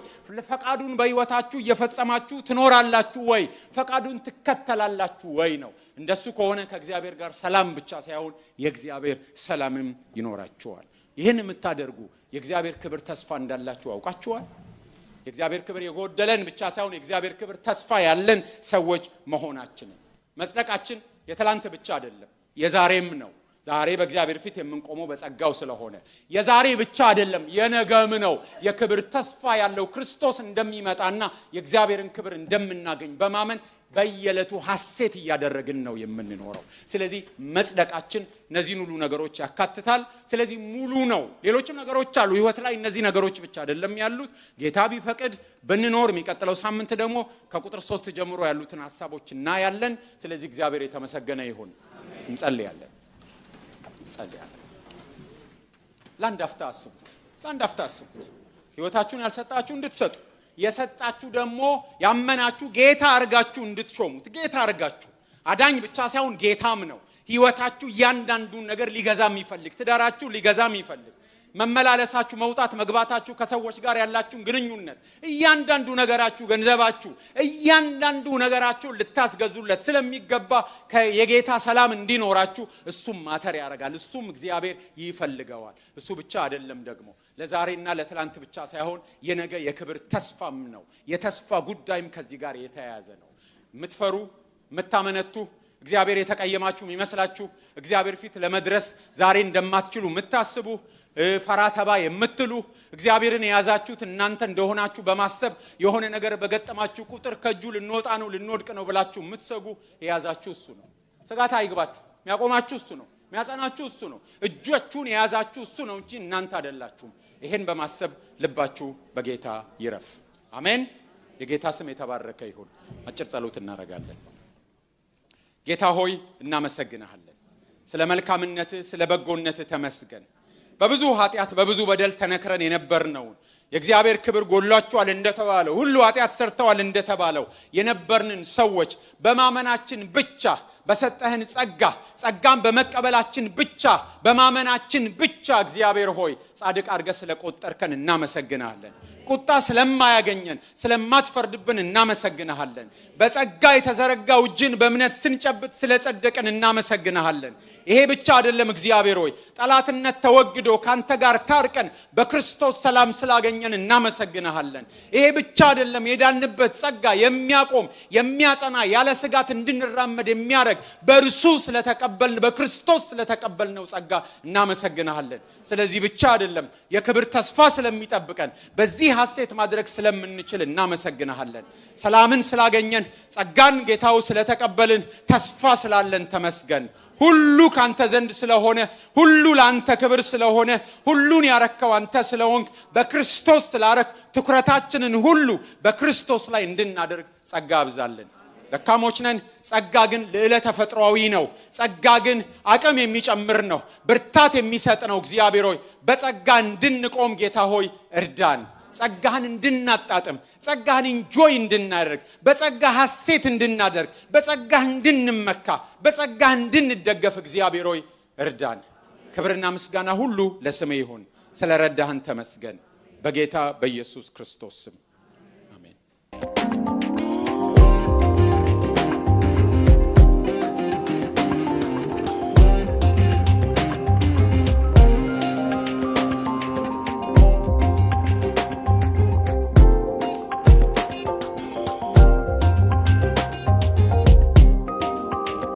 ፈቃዱን በህይወታችሁ እየፈጸማችሁ ትኖራላችሁ ወይ? ፈቃዱን ትከተላላችሁ ወይ ነው። እንደሱ ከሆነ ከእግዚአብሔር ጋር ሰላም ብቻ ሳይሆን የእግዚአብሔር ሰላምም ይኖራችኋል። ይህን የምታደርጉ የእግዚአብሔር ክብር ተስፋ እንዳላችሁ አውቃችኋል። የእግዚአብሔር ክብር የጎደለን ብቻ ሳይሆን የእግዚአብሔር ክብር ተስፋ ያለን ሰዎች መሆናችንን መጽደቃችን የትላንት ብቻ አይደለም የዛሬም ነው። ዛሬ በእግዚአብሔር ፊት የምንቆመው በጸጋው ስለሆነ የዛሬ ብቻ አይደለም የነገም ነው። የክብር ተስፋ ያለው ክርስቶስ እንደሚመጣና የእግዚአብሔርን ክብር እንደምናገኝ በማመን በየዕለቱ ሐሴት እያደረግን ነው የምንኖረው። ስለዚህ መጽደቃችን እነዚህን ሁሉ ነገሮች ያካትታል። ስለዚህ ሙሉ ነው። ሌሎችም ነገሮች አሉ ህይወት ላይ። እነዚህ ነገሮች ብቻ አይደለም ያሉት። ጌታ ቢፈቅድ ብንኖር የሚቀጥለው ሳምንት ደግሞ ከቁጥር 3 ጀምሮ ያሉትን ሐሳቦች እናያለን። ስለዚህ እግዚአብሔር የተመሰገነ ይሁን። እንጸልያለን። ለአንድ አፍታ አስቡት። ህይወታችሁን ያልሰጣችሁ እንድትሰጡ፣ የሰጣችሁ ደግሞ ያመናችሁ ጌታ አርጋችሁ እንድትሾሙት። ጌታ አርጋችሁ አዳኝ ብቻ ሳይሆን ጌታም ነው። ህይወታችሁ እያንዳንዱን ነገር ሊገዛ የሚፈልግ፣ ትዳራችሁ ሊገዛ የሚፈልግ፣ መመላለሳችሁ፣ መውጣት መግባታችሁ፣ ከሰዎች ጋር ያላችሁን ግንኙነት፣ እያንዳንዱ ነገራችሁ፣ ገንዘባችሁ፣ እያንዳንዱ ነገራችሁ ልታስገዙለት ስለሚገባ የጌታ ሰላም እንዲኖራችሁ እሱም ማተር ያደርጋል። እሱም እግዚአብሔር ይፈልገዋል። እሱ ብቻ አይደለም ደግሞ ለዛሬና ለትላንት ብቻ ሳይሆን የነገ የክብር ተስፋም ነው። የተስፋ ጉዳይም ከዚህ ጋር የተያያዘ ነው። የምትፈሩ የምታመነቱ፣ እግዚአብሔር የተቀየማችሁ የሚመስላችሁ፣ እግዚአብሔር ፊት ለመድረስ ዛሬ እንደማትችሉ የምታስቡ፣ ፈራተባ የምትሉ፣ እግዚአብሔርን የያዛችሁት እናንተ እንደሆናችሁ በማሰብ የሆነ ነገር በገጠማችሁ ቁጥር ከእጁ ልንወጣ ነው ልንወድቅ ነው ብላችሁ የምትሰጉ፣ የያዛችሁ እሱ ነው። ስጋት አይግባችሁ። የሚያቆማችሁ እሱ ነው። የሚያጸናችሁ እሱ ነው። እጆቹን የያዛችሁ እሱ ነው እንጂ እናንተ አይደላችሁም። ይሄን በማሰብ ልባችሁ በጌታ ይረፍ። አሜን። የጌታ ስም የተባረከ ይሁን። አጭር ጸሎት እናደርጋለን። ጌታ ሆይ እናመሰግናለን። ስለ መልካምነትህ ስለ በጎነትህ ተመስገን። በብዙ ኃጢአት በብዙ በደል ተነክረን የነበርነውን የእግዚአብሔር ክብር ጎሏቸዋል እንደተባለው ሁሉ ኃጢአት ሰርተዋል እንደተባለው የነበርንን ሰዎች በማመናችን ብቻ በሰጠህን ጸጋን በመቀበላችን ብቻ በማመናችን ብቻ እግዚአብሔር ሆይ ጻድቅ አድርገህ ስለቆጠርከን እናመሰግናለን። ቁጣ ስለማያገኘን ስለማትፈርድብን እናመሰግናለን። በጸጋ የተዘረጋው እጅን በእምነት ስንጨብጥ ስለጸደቀን እናመሰግናለን። ይሄ ብቻ አይደለም እግዚአብሔር ሆይ ጠላትነት ተወግዶ ካንተ ጋር ታርቀን በክርስቶስ ሰላም ስላገኘን እናመሰግናለን። ይሄ ብቻ አይደለም የዳንበት ጸጋ የሚያቆም የሚያጸና ያለ ስጋት እንድንራመድ የሚያደርግ በእርሱ ስለተቀበልን በክርስቶስ ስለተቀበልነው ጸጋ እናመሰግናለን። ስለዚህ ብቻ አይደለም የክብር ተስፋ ስለሚጠብቀን በዚህ ሐሴት ማድረግ ስለምንችል እናመሰግናለን። ሰላምን ስላገኘን ጸጋን ጌታው ስለተቀበልን ተስፋ ስላለን ተመስገን። ሁሉ ካንተ ዘንድ ስለሆነ ሁሉ ላንተ ክብር ስለሆነ ሁሉን ያረከው አንተ ስለሆንክ በክርስቶስ ስላረክ ትኩረታችንን ሁሉ በክርስቶስ ላይ እንድናደርግ ጸጋ አብዛለን። ደካሞች ነን። ጸጋ ግን ልዕለ ተፈጥሯዊ ነው። ጸጋ ግን አቅም የሚጨምር ነው። ብርታት የሚሰጥ ነው። እግዚአብሔር ሆይ በጸጋ እንድንቆም ጌታ ሆይ እርዳን። ጸጋህን እንድናጣጥም ጸጋህን ኢንጆይ እንድናደርግ በጸጋህ ሐሴት እንድናደርግ በጸጋህ እንድንመካ በጸጋህ እንድንደገፍ እግዚአብሔር ሆይ እርዳን። ክብርና ምስጋና ሁሉ ለስምህ ይሁን። ስለረዳህን ተመስገን በጌታ በኢየሱስ ክርስቶስ ስም።